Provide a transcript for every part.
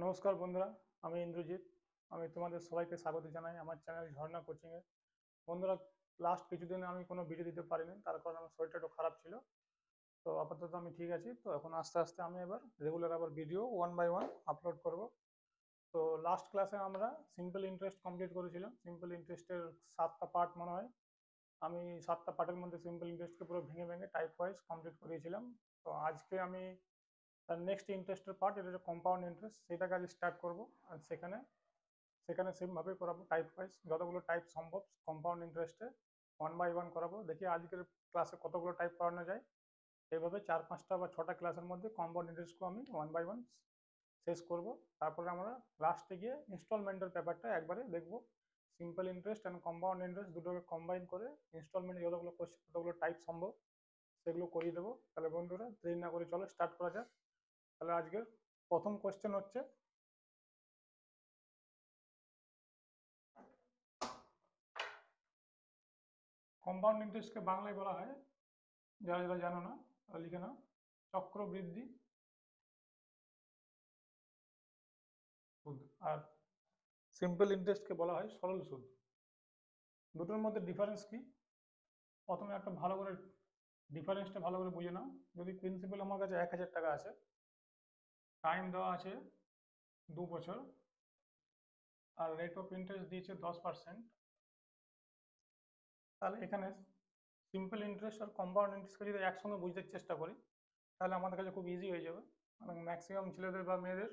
নমস্কার বন্ধুরা, আমি ইন্দ্রজিৎ। আমি তোমাদের সবাইকে স্বাগত জানাই আমার চ্যানেল ঝর্ণা কোচিংয়ে। বন্ধুরা, লাস্ট কিছুদিন আমি কোনো ভিডিও দিতে পারিনি, তার কারণ আমার শরীরটা একটু খারাপ ছিল। তো আপাতত আমি ঠিক আছি। তো এখন আস্তে আস্তে আমি এবার রেগুলার আবার video one by one upload করব। তো লাস্ট ক্লাসে আমরা সিম্পল ইন্টারেস্ট কমপ্লিট করেছিলাম। সিম্পল ইন্টারেস্টের 7টা পার্ট মনে হয়। আমি 7টা পার্টের মধ্যে সিম্পল ইন্টারেস্টকে পুরো ভেঙে ভেঙে টাইপ ওয়াইজ কমপ্লিট করিয়েছিলাম। তো আজকে আমি তার নেক্সট ইন্টারেস্টের পার্ট, এটা হচ্ছে কম্পাউন্ড ইন্টারেস্ট, সেটাকে আজ স্টার্ট করব। আর সেখানে সেখানে সেমভাবে করাবো, টাইপ ওয়াইজ যতগুলো টাইপ সম্ভব কম্পাউন্ড ইন্টারেস্টে ওয়ান বাই ওয়ান করাবো। দেখি আজকের ক্লাসে কতগুলো টাইপ করানো যায়। এইভাবে 4-5টা বা 6টা ক্লাসের মধ্যে কম্পাউন্ড ইন্টারেস্টকে আমি ওয়ান বাই ওয়ান শেষ করব। তারপরে আমরা লাস্টে গিয়ে ইনস্টলমেন্টের ব্যাপারটা একবারে দেখব। Simple interest and compound interest দুটোকে কম্বাইন করে ইনস্টলমেন্টে যতগুলো কোশ্চেন, কতগুলো টাইপ সম্ভব সেগুলো করিয়ে দেবো। তাহলে বন্ধুরা, দেরি না করে চলো স্টার্ট করা যাক। তাহলে আজকের প্রথম কোশ্চেন হচ্ছে, কম্পাউন্ড ইন্টারেস্টকে বাংলায় বলা হয়, যারা যারা জানো না তারা লিখে নাও, চক্রবৃদ্ধি সুদ। আর সিম্পল ইন্টারেস্টকে বলা হয় সরল সুদ। দুটোর মধ্যে ডিফারেন্স কি? প্রথমে একটা ভালো করে ডিফারেন্সটা ভালো করে বুঝে নাও। যদি প্রিন্সিপাল আমার কাছে 1000 টাকা আছে, টাইম দেওয়া আছে 2 বছর, আর রেট অফ ইন্টারেস্ট দিয়েছে 10%, তাহলে এখানে সিম্পল ইন্টারেস্ট আর কম্পাউন্ড ইন্টারেস্টকে যদি একসঙ্গে বুঝতে চেষ্টা করি, তাহলে আমাদের কাছে খুব ইজি হয়ে যাবে। মানে ম্যাক্সিমাম ছেলেদের বা মেয়েদের,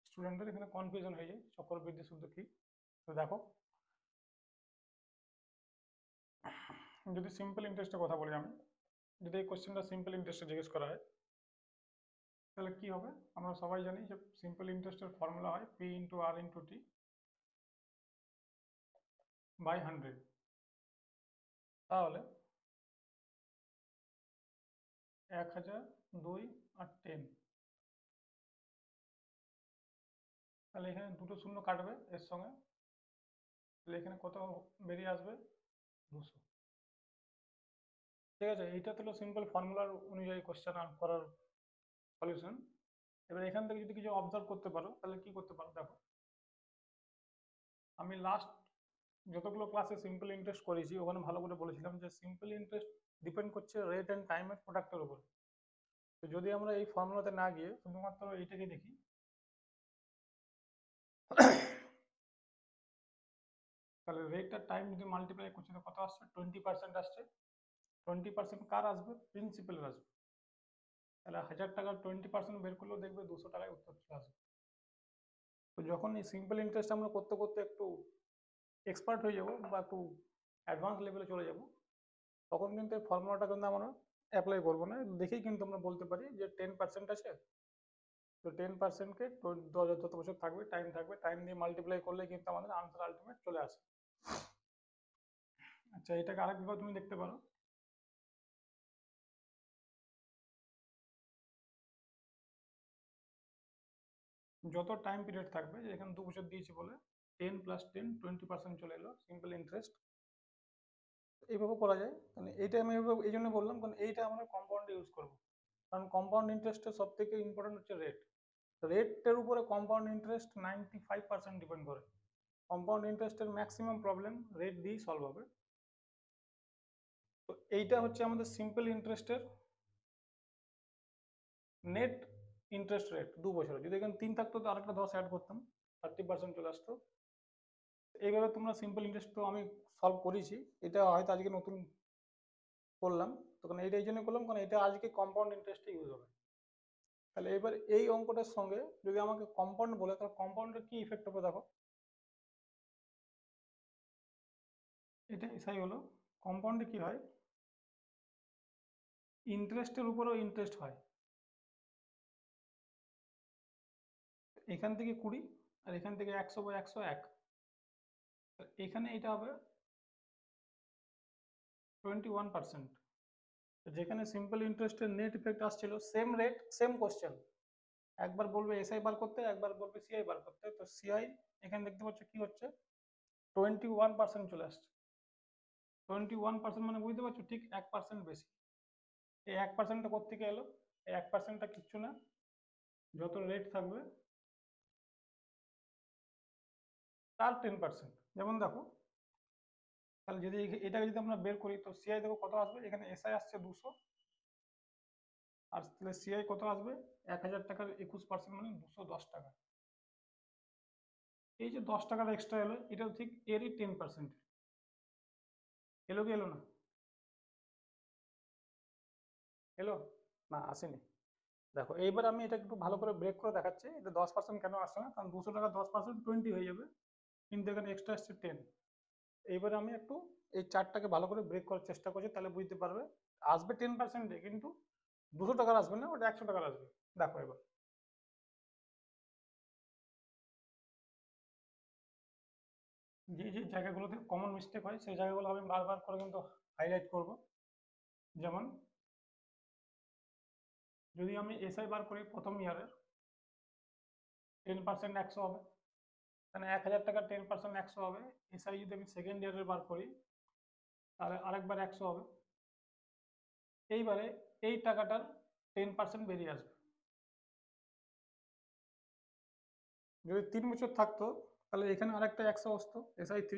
স্টুডেন্টদের এখানে কনফিউশন হয়ে যায় চক্রবৃদ্ধি সুদ কি। তো দেখো, যদি সিম্পল ইন্টারেস্টের কথা বলি আমি, যদি এই কোশ্চেনটা সিম্পল ইন্টারেস্টে জিজ্ঞেস করা হয়, তাহলে কি হবে? আমরা সবাই জানি যে সিম্পল ইন্টারেস্টের ফর্মুলা হয় P into R into T by 100। তাহলে 1000, 2 আর 10, তাহলে এখানে দুটো শূন্য কাটবে এর সঙ্গে, তাহলে এখানে কত বেরিয়ে আসবে? 200। ঠিক আছে, এইটা হলো সিম্পল ফর্মুলার অনুযায়ী কোশ্চেন করার সলিউশন। এবার এখান থেকে যদি কিছু অবজার্ভ করতে পারো, তাহলে কি করতে পারো দেখো। আমি লাস্ট যতগুলো ক্লাসে সিম্পল ইন্টারেস্ট করেছি, ওখানে ভালো করে বলেছিলাম যে সিম্পল ইন্টারেস্ট ডিপেন্ড করছে রেট অ্যান্ড টাইমের প্রোডাক্টের উপর। তো যদি আমরা এই ফর্মুলাতে না গিয়ে শুধুমাত্র এইটাকে দেখি, তাহলে রেট আর টাইম যদি মাল্টিপ্লাই করছি তো কত আসছে? 20% আসছে। 20% কার আসবে? প্রিন্সিপালের আসবে। তাহলে 1000 টাকার 20% বের করলেও দেখবে 200 টাকায় উত্তর চলে আসবে। তো যখন এই সিম্পল ইন্টারেস্ট আমরা করতে করতে একটু এক্সপার্ট হয়ে যাব বা একটু অ্যাডভান্স লেভেলে চলে যাব, তখন কিন্তু এই ফর্মুলাটা কিন্তু আমরা অ্যাপ্লাই করবো না, দেখেই কিন্তু আমরা বলতে পারি যে 10% আছে। তো 10%কে যত বছর থাকবে, টাইম দিয়ে মাল্টিপ্লাই করলে কিন্তু আমাদের আনসার আলটিমেট চলে আসে। আচ্ছা, এটাকে আরেকভাবে তুমি দেখতে পারো। যত টাইম পিরিয়ড থাকবে, যে এখানে 2 বছর দিয়েছি বলে 10 + 10, 20% চলে এলো সিম্পল ইন্টারেস্ট। এইভাবে করা যায়। মানে এইটা আমি এই জন্য বললাম, কারণ এইটা আমরা কম্পাউন্ডে ইউজ করবো। কারণ কম্পাউন্ড ইন্টারেস্টের সব থেকে ইম্পর্টেন্ট হচ্ছে রেট। রেটের উপরে কম্পাউন্ড ইন্টারেস্ট 95% ডিপেন্ড করে। কম্পাউন্ড ইন্টারেস্টের ম্যাক্সিমাম প্রবলেম রেট দিয়েই সলভ হবে। তো এইটা হচ্ছে আমাদের সিম্পল ইন্টারেস্টের নেট ইন্টারেস্ট রেট 2 বছরে। যদি এখানে 3 থাকতো তো আরেকটা 10 অ্যাড করতাম, 30% চলে আসতো। এইভাবে তোমরা সিম্পল ইন্টারেস্ট তো আমি সলভ করেছি, এটা হয়তো আজকে নতুন করলাম। তখন এইটা এই জন্য করলাম কারণ এটা আজকে কম্পাউন্ড ইন্টারেস্টে ইউজ হবে। তাহলে এবার এই অঙ্কটার সঙ্গে যদি আমাকে কম্পাউন্ড বলে, তাহলে কম্পাউন্ডের কি ইফেক্ট হবে দেখো। এটা এসআই হলো, কম্পাউন্ডে কি হয়, ইন্টারেস্টের উপরেও ইন্টারেস্ট হয়। এখান থেকে 20 আর এখান থেকে 100/101, এখানে এটা হবে 21%। যেখানে সিম্পল ইন্টারেস্টের নেট ইফেক্ট আসছিল সেম রেট সেম কোশ্চেন, একবার বলবে এসআই বার করতে, একবার বলবে সিআই বার করতে। তো সিআই এখানে দেখতে পাচ্ছ কি হচ্ছে, 21% চলে আসছে। 21% মানে বুঝতে পারছো, ঠিক 1% বেশি। এই 1%টা কোথেকে এলো? এই 1%টা কিচ্ছু না, যত রেট থাকবে তার 10%। যেমন দেখো, তাহলে যদি এটাকে যদি আমরা বের করি, তো সিআই দেখো কত আসবে, এখানে এসআই আসছে 200, আর তাহলে সিআই কত আসবে, 1000 টাকার 21% মানে 210 টাকা। এই যে 10 টাকার এক্সট্রা এলো, এটা ঠিক এরই 10%। এলো কি এলো না? এলো না? আসেনি। দেখো এইবার আমি এটা একটু ভালো করে ব্রেক করে দেখাচ্ছি, এটা 10% কেন আসছে না, কারণ 200 টাকা 10% 20 হয়ে যাবে, কিন্তু এখানে এক্সট্রা আসছে 10। এইবারে আমি একটু এই চার্টটাকে ভালো করে ব্রেক করার চেষ্টা করছি, তাহলে বুঝতে পারবে। আসবে 10%, কিন্তু 200 টাকার আসবে না, ওটা 100 টাকার আসবে। দেখো এবার যে যে জায়গাগুলোতে কমন মিস্টেক হয়, সেই জায়গাগুলো আমি বারবার করে কিন্তু হাইলাইট করব। যেমন যদি আমি এসআই বার করি প্রথম ইয়ারের, 10% 100 হবে, মানে 1000 টাকার 10% 100 হবে। এসআই যদি আমি সেকেন্ড ইয়ারের বার করি, তাহলে আরেকবার 100 হবে। এইবারে এই টাকাটার 10% বেরিয়ে আসবে। যদি 3 বছর থাকতো, তাহলে এখানে আরেকটা 100 আসতো, SI3।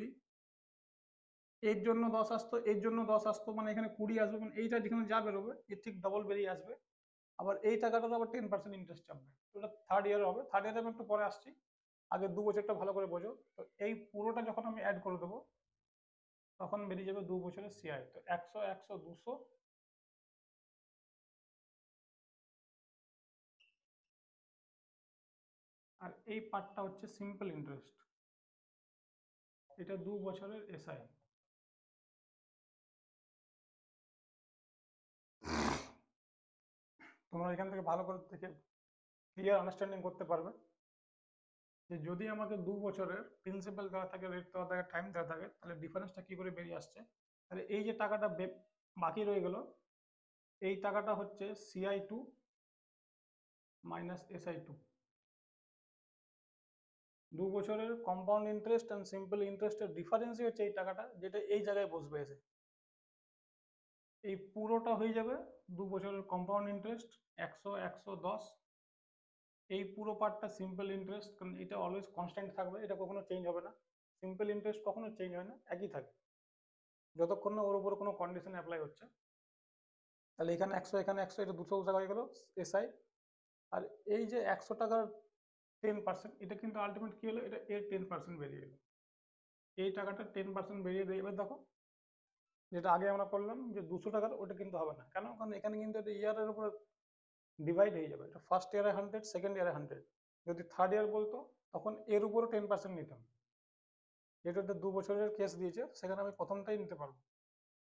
এর জন্য 10 আসতো, এর জন্য 10 আসতো, মানে এখানে 20 আসবে, মানে এইটা যেখানে যা বেরোবে এর ঠিক ডবল বেরিয়ে আসবে। আবার এই টাকাটার আবার 10% ইন্টারেস্ট চাপবে। ওটা থার্ড ইয়ারে হবে, থার্ড ইয়ারে আমি একটু পরে আসছি, আগে 2 বছরটা ভালো করে বোঝো। তো এই পুরোটা যখন আমি অ্যাড করে দেবো, তখন বেরিয়ে যাবে 2 বছরের সিআই। তো 100 100 200, আর এই পার্টটা হচ্ছে সিম্পল ইন্টারেস্ট। এটা 2 বছরের এসআই। তোমরা এখান থেকে ভালো করে দেখে ক্লিয়ার আন্ডারস্ট্যান্ডিং করতে পারবে যে যদি আমাকে 2 বছরের প্রিন্সিপাল দেওয়া থাকে, রেট দেওয়া থাকে, টাইম দেওয়া থাকে, তাহলে ডিফারেন্সটা কি করে বেরিয়ে আসছে। তাহলে এই যে টাকাটা বাকি রয়ে গেল, এই টাকাটা হচ্ছে CI2 মাইনাস SI2। 2 বছরের কম্পাউন্ড ইন্টারেস্ট অ্যান্ড সিম্পল ইন্টারেস্টের ডিফারেন্সই হচ্ছে এই টাকাটা, যেটা এই জায়গায় বসবে এসে। এই পুরোটা হয়ে যাবে 2 বছরের কম্পাউন্ড ইন্টারেস্ট, 100 110। এই পুরো পার্টটা সিম্পল ইন্টারেস্ট, কারণ এটা অলওয়েজ কনস্ট্যান্ট থাকবে, এটা কখনো চেঞ্জ হবে না। সিম্পল ইন্টারেস্ট কখনো চেঞ্জ হয় না, একই থাকে যতক্ষণ না ওর উপরে কোনো কন্ডিশন অ্যাপ্লাই হচ্ছে। তাহলে এখানে 100, এখানে 100, এটা 200 টাকা হয়ে গেল এসআই। আর এই যে 100 টাকার 10%, এটা কিন্তু আলটিমেট কি হলো, এটা এর 10% বেরিয়ে গেল। এই টাকাটা 10% বেরিয়ে দেয়। এবার দেখো, যেটা আগে আমরা করলাম যে 200 টাকার, ওটা কিন্তু হবে না। কেন? কারণ এখানে কিন্তু এটা ইয়ারের উপরে ডিভাইড হয়ে যাবে। এটা ফার্স্ট ইয়ারে 100, সেকেন্ড ইয়ারে 100। যদি থার্ড ইয়ার বলতো, তখন এর উপরও 10% নিতাম। যেটা একটা 2 বছরের কেস দিয়েছে, সেখানে আমি প্রথমটাই নিতে পারবো,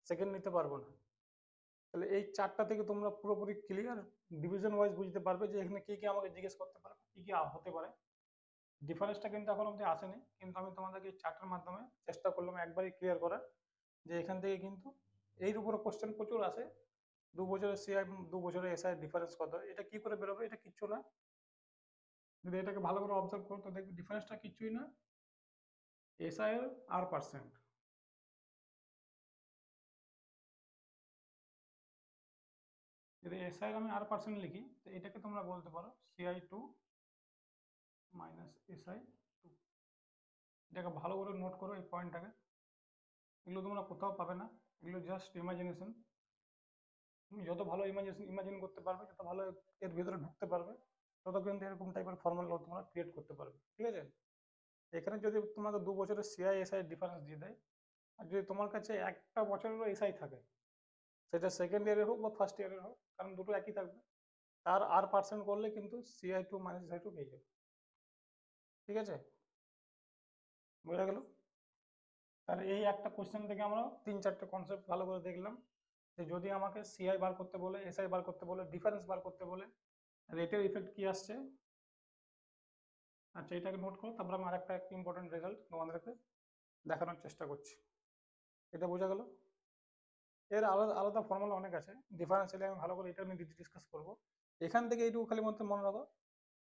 সেকেন্ড নিতে পারবো না। তাহলে এই চারটা থেকে তোমরা পুরোপুরি ক্লিয়ার ডিভিশন ওয়াইজ বুঝতে পারবে যে এখানে কি কি আমাকে জিজ্ঞেস করতে পারবে, কি কি হতে পারে। ডিফারেন্সটা কিন্তু এখন অব্দি আসেনি, কিন্তু আমি তোমাদেরকে এই চার্টের মাধ্যমে চেষ্টা করলাম একবারই ক্লিয়ার করার, যে এখান থেকে কিন্তু এর উপরে কোশ্চেন প্রচুর আসে। 2 বছরের সিআই, 2 বছরের এসআই ডিফারেন্স কত, এটা কি করে বেরোবে, এটা কিচ্ছু না। যদি এটাকে ভালো করে অবজার্ভ করো, তো দেখবে ডিফারেন্সটা কিছুই না, এসআই এর R%। যদি এসআই এর আমি R% লিখি, তো এটাকে তোমরা বলতে পারো CI2 মাইনাস SI2। এটাকে ভালো করে নোট করো এই পয়েন্টটাকে। এগুলো তোমরা কোথাও পাবে না, এগুলো জাস্ট ইমাজিনেশন। তুমি যত ভালো ইমাজিন করতে পারবে, যত ভালো এর ভিতরে ঢুকতে পারবে, তত কিন্তু এরকম টাইপের ফর্মুলা তোমরা ক্রিয়েট করতে পারবে। ঠিক আছে? এখানে যদি তোমাকে 2 বছরের সিআই এসআই ডিফারেন্স দিয়ে দেয়, আর যদি তোমার কাছে একটা বছরেরও এসআই থাকে, সেটা সেকেন্ড ইয়ারের হোক বা ফার্স্ট ইয়ারের হোক, কারণ দুটো একই থাকবে, তার R% করলে কিন্তু CI2 মাইনাস SI2 পেয়ে যাবে। ঠিক আছে? বোঝা গেল? আর এই একটা কোশ্চেন থেকে আমরা 3-4টে কনসেপ্ট ভালো করে দেখলাম, যে যদি আমাকে সিআই বার করতে বলে, এসআই বার করতে বলে, ডিফারেন্স বার করতে বলে, রেটের ইফেক্ট কি আসছে। আচ্ছা, এটাকে নোট করো, তারপর আমি আরেকটা ইম্পর্টেন্ট রেজাল্ট তোমাদেরকে দেখানোর চেষ্টা করছি। এটা বোঝা গেল? এর আলাদা আলাদা ফর্মুলা অনেক আছে, ডিফারেন্স এলে আমি ভালো করে এটা নিয়ে ডিসকাস করবো। এখান থেকে এইটুকু খালি মনে রাখো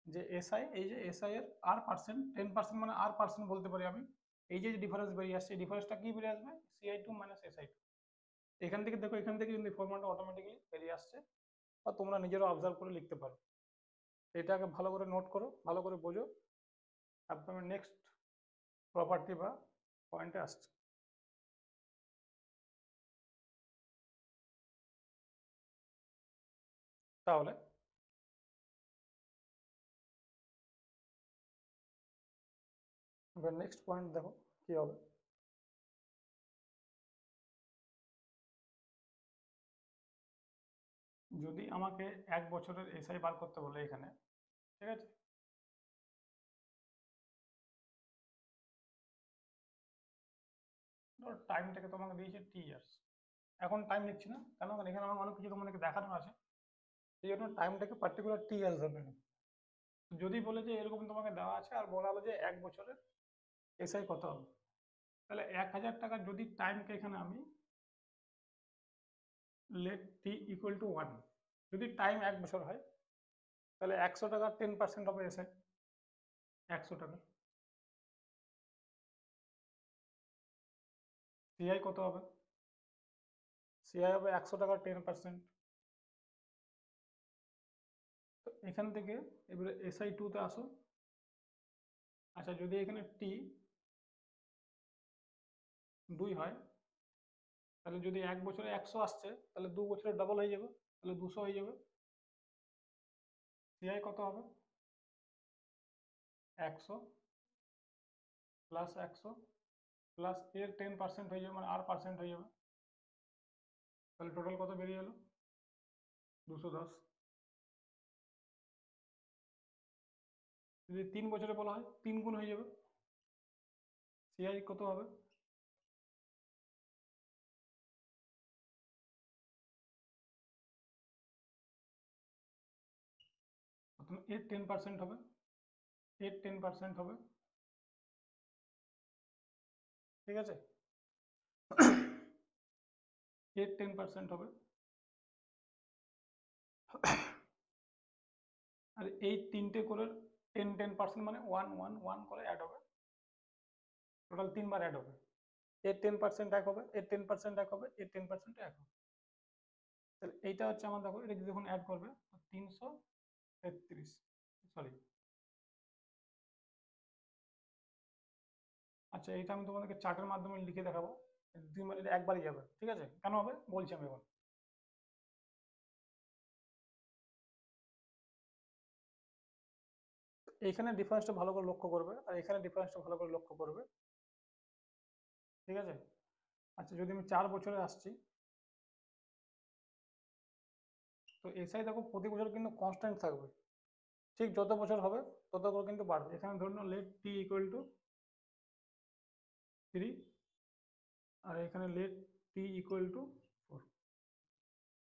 যে এসআই, এই যে এসআই এর R%, 10% মানে R% বলতে পারি আমি। এই যে ডিফারেন্স বেরিয়ে আসছে, ডিফারেন্সটা কি বেরিয়ে আসবে, CI2 মাইনাস SI2। এখান থেকে দেখো, এখান থেকে কিন্তু ফর্মুলাটা অটোমেটিক্যালি বেরিয়ে আসছে, বা তোমরা নিজেরাও অবজার্ভ করে লিখতে পারো। এটাকে ভালো করে নোট করো, ভালো করে বোঝো। তারপর আমি নেক্সট প্রপার্টি বা পয়েন্টে আসছে। তাহলে এবার নেক্সট পয়েন্ট দেখো কি হবে। যদি আমাকে 1 বছরের এসআই বার করতে বলে এখানে, ঠিক আছে, ধর টাইমটাকে তোমাকে দিয়েছে T ইয়ার্স। এখন টাইম নিচ্ছি না, কেন? কারণ এখানে আমার অনেক কিছু তোমাদেরকে দেখানো আছে, এই জন্য টাইমটাকে পার্টিকুলার T ইয়ার্স ধরে নিলাম। যদি বলে যে এরকম তোমাকে দেওয়া আছে আর বলা হলো যে 1 বছরের এসআই কত হবে, তাহলে 1000 টাকা যদি টাইমকে এখানে আমি লেট T=1, যদি টাইম 1 বছর হয় তাহলে 100 টাকা 10% হবে এসআই, 100 টাকা। সিআই কত হবে? সিআই হবে 100 টাকা 10%। তো এখান থেকে এবারে SI2 তে আসো। আচ্ছা, যদি এখানে T 2 হয়, তাহলে যদি 1 বছরে 100 আসছে তাহলে 2 বছরে ডবল হয়ে যাবে, তাহলে 200 হয়ে যাবে। সিআই কত হবে? 100 প্লাস 100 প্লাস এর 10% হয়ে যাবে, মানে R% হয়ে যাবে। তাহলে টোটাল কত বেরিয়ে গেল? 210। যদি 3 বছরে বলা হয় 3 গুণ হয়ে যাবে। সিআই কত হবে? এর 10% হবে, এর 10% হবে, ঠিক আছে, এর 10% হবে। আর এই তিনটে করে 10% মানে 1 1 1 করে অ্যাড হবে, টোটাল 3 বার অ্যাড হবে। এর 10% এক হবে, এর 10% এক হবে, এর 10% এক হবে। তাহলে এইটা হচ্ছে আমার, দেখো এটা যখন অ্যাড করবে 333, সরি, আচ্ছা এটা আমি তোমাদেরকে চার্টের মাধ্যমে লিখে দেখাবো। 2 মিনিট একবারই যাবে, ঠিক আছে, কেন হবে বলছি আমি এখন। এইখানে ডিফারেন্সটা ভালো করে লক্ষ্য করবে আর এখানে ডিফারেন্সটা ভালো করে লক্ষ্য করবে, ঠিক আছে। আচ্ছা, যদি আমি 4 বছরে আসছি, তো এসআই দেখো প্রতি বছর কিন্তু কনস্ট্যান্ট থাকবে, ঠিক যত বছর হবে তত করে কিন্তু বাড়বে। এখানে ধরে নাও লেট T=3, আর এখানে লেট T=4।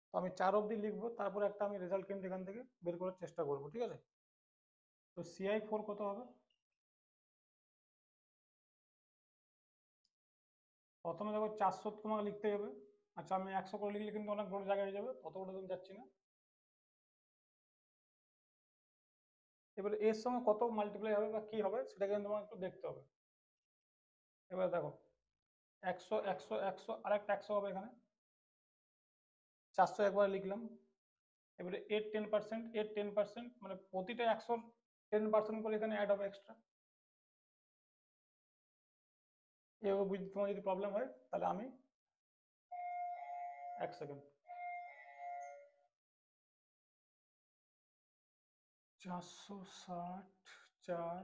তো আমি 4 অবধি লিখবো, তারপর একটা আমি রেজাল্ট কিন্তু এখান থেকে বের করার চেষ্টা করবো, ঠিক আছে। তো CI4 কত হবে? প্রথমে দেখো 400 তোমাকে লিখতে হবে। আচ্ছা, আমি 100 করে লিখলে কিন্তু অনেক বড় জায়গায় হয়ে যাবে, অত বড় তুমি যাচ্ছি না। এবারে এর সঙ্গে কত মাল্টিপ্লাই হবে বা কি হবে সেটা কিন্তু তোমাকে একটু দেখতে হবে। এবার দেখো 100 100 100 আরেকটা 100 হবে এখানে, 400 একবার লিখলাম। এবারে এর 10%, এর 10% মানে প্রতিটা 100 10% করে এখানে অ্যাড হবে এক্সট্রা। এভাবে বুঝতে তোমার যদি প্রবলেম হয় তাহলে আমি 1 সেকেন্ড, 460 4,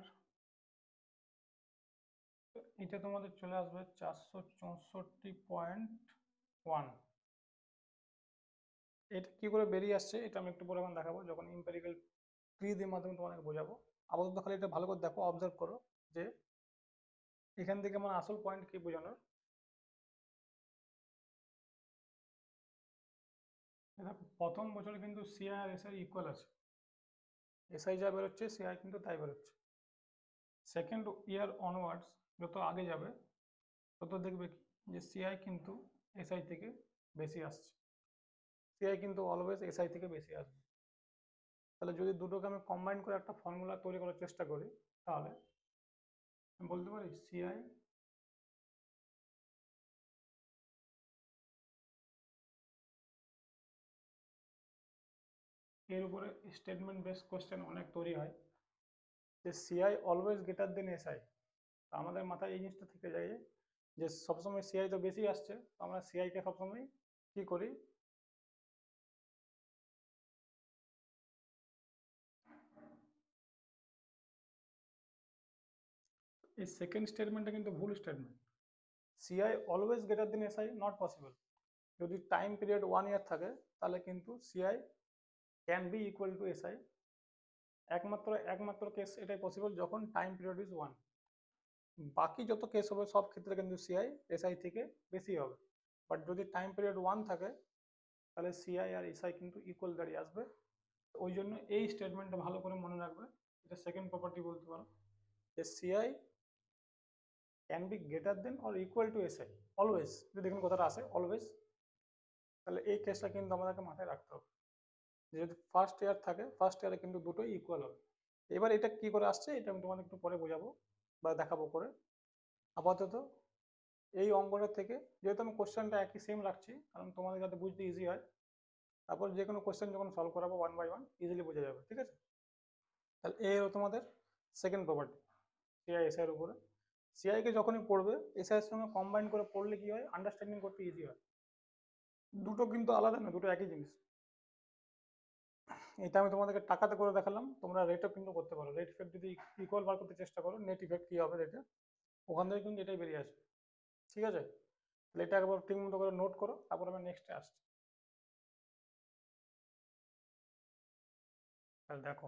এটা তোমাদের চলে আসবে 464.1। এটা কি করে বেরিয়ে আসছে এটা আমি একটু পরে এখন দেখাবো, যখন ইম্পেরিক্যাল ট্রি দিয়ে মাধ্যমে তোমাকে বোঝাবো। আপাতত খালি এটা ভালো করে দেখো, অবজার্ভ করো যে এখান থেকে আমার আসল পয়েন্ট কি বোঝানোর। দেখো প্রথম বছরে কিন্তু সিআই আর এসআই ইকুয়াল আছে, এসআই যা বেরোচ্ছে সিআই কিন্তু তাই বেরোচ্ছে। সেকেন্ড ইয়ার অনওয়ার্ডস যত আগে যাবে তত দেখবে কি যে সিআই কিন্তু এসআই থেকে বেশি আসছে, সিআই কিন্তু অলওয়েজ এসআই থেকে বেশি আসবে। তাহলে যদি দুটোকে আমি কম্বাইন করে একটা ফর্মুলা তৈরি করার চেষ্টা করি, তাহলে আমি বলতে পারি সিআই এর উপরে স্টেটমেন্ট বেস কোশ্চেন অনেক তৈরি হয় যে CI always greater than SI. আমাদের মাথায় এই জিনিসটা থেকে যায় যে সবসময় সিআই তো বেশি আসছে, তো আমরা সিআইকে সবসময় কি করি, এই সেকেন্ড স্টেটমেন্টটা কিন্তু ভুল statement. CI always greater than SI not possible. যদি টাইম পিরিয়ড 1 ইয়ার থাকে তাহলে কিন্তু CI can be equal to SI. একমাত্র একমাত্র কেস এটাই পসিবল যখন টাইম পিরিয়ড ইজ 1। বাকি যত কেস হবে সব ক্ষেত্রে কিন্তু সিআই এসআই থেকে বেশি হবে। বাট যদি টাইম পিরিয়ড 1 থাকে তাহলে সিআই আর এসআই কিন্তু ইকুয়াল দাঁড়িয়ে আসবে। ওই জন্য এই স্টেটমেন্টটা ভালো করে মনে রাখবে, এটা সেকেন্ড প্রপার্টি বলতে পারো, যে CI can be greater than or equal to SI always. যদি এখানে কথাটা আসে অলওয়েজ, তাহলে এই কেসটা কিন্তু আমাদেরকে মাথায় রাখতে হবে। যদি ফার্স্ট ইয়ার থাকে, ফার্স্ট ইয়ারে কিন্তু দুটোই ইকুয়াল হবে। এবার এটা কি করে আসছে এটা আমি তোমাদের একটু পরে বোঝাবো বা দেখাবো করে। আপাতত এই অঙ্কটা থেকে, যেহেতু আমি কোশ্চেনটা একই সেম রাখছি কারণ তোমাদের যাতে বুঝতে ইজি হয়, তারপর যে কোনো কোশ্চেন যখন সলভ করাবো 1 বাই 1 ইজিলি বোঝা যাবে, ঠিক আছে? তাহলে এই হলো তোমাদের সেকেন্ড প্রপার্টি সিআই এসআই এর উপরে। সিআই কে যখনই পড়বে এসআই এর সঙ্গে কম্বাইন করে পড়লে কি হয়, আন্ডারস্ট্যান্ডিং করতে ইজি হয়। দুটো কিন্তু আলাদা না, দুটো একই জিনিস। এটা আমি তোমাদেরকে টাকাতে করে দেখালাম, তোমরা রেটও কিন্তু করতে পারো। রেট ইফেক্ট যদি ইকুয়াল বার করতে চেষ্টা করো, নেট ইফেক্ট কি হবে রেটে, ওখান থেকে কিন্তু এটাই বেরিয়ে আসবে, ঠিক আছে? তাহলে এটা একবার ঠিক মতো করে নোট করো, তারপর আমি নেক্সটে আসছি। তাহলে দেখো,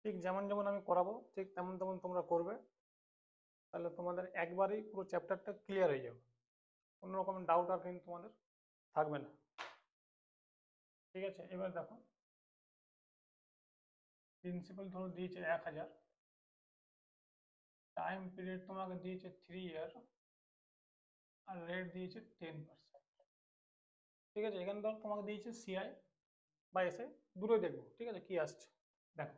ঠিক যেমন যেমন আমি করাবো ঠিক তেমন তেমন তোমরা করবে, তাহলে তোমাদের একবারেই পুরো চ্যাপ্টারটা ক্লিয়ার হয়ে যাবে। কোনো রকম ডাউট আর কিন্তু তোমাদের থাকবে না, ঠিক আছে? এবার দেখো, প্রিন্সিপাল ধরো দিয়েছে 1000, টাইম পিরিয়ড তোমাকে দিয়েছে 3 ইয়ার, আর রেট দিয়েছে 10%, ঠিক আছে? এখানে ধর তোমাকে দিয়েছে সিআই বা এসআই, দুটোই দেখবো, ঠিক আছে কি আসছে দেখো।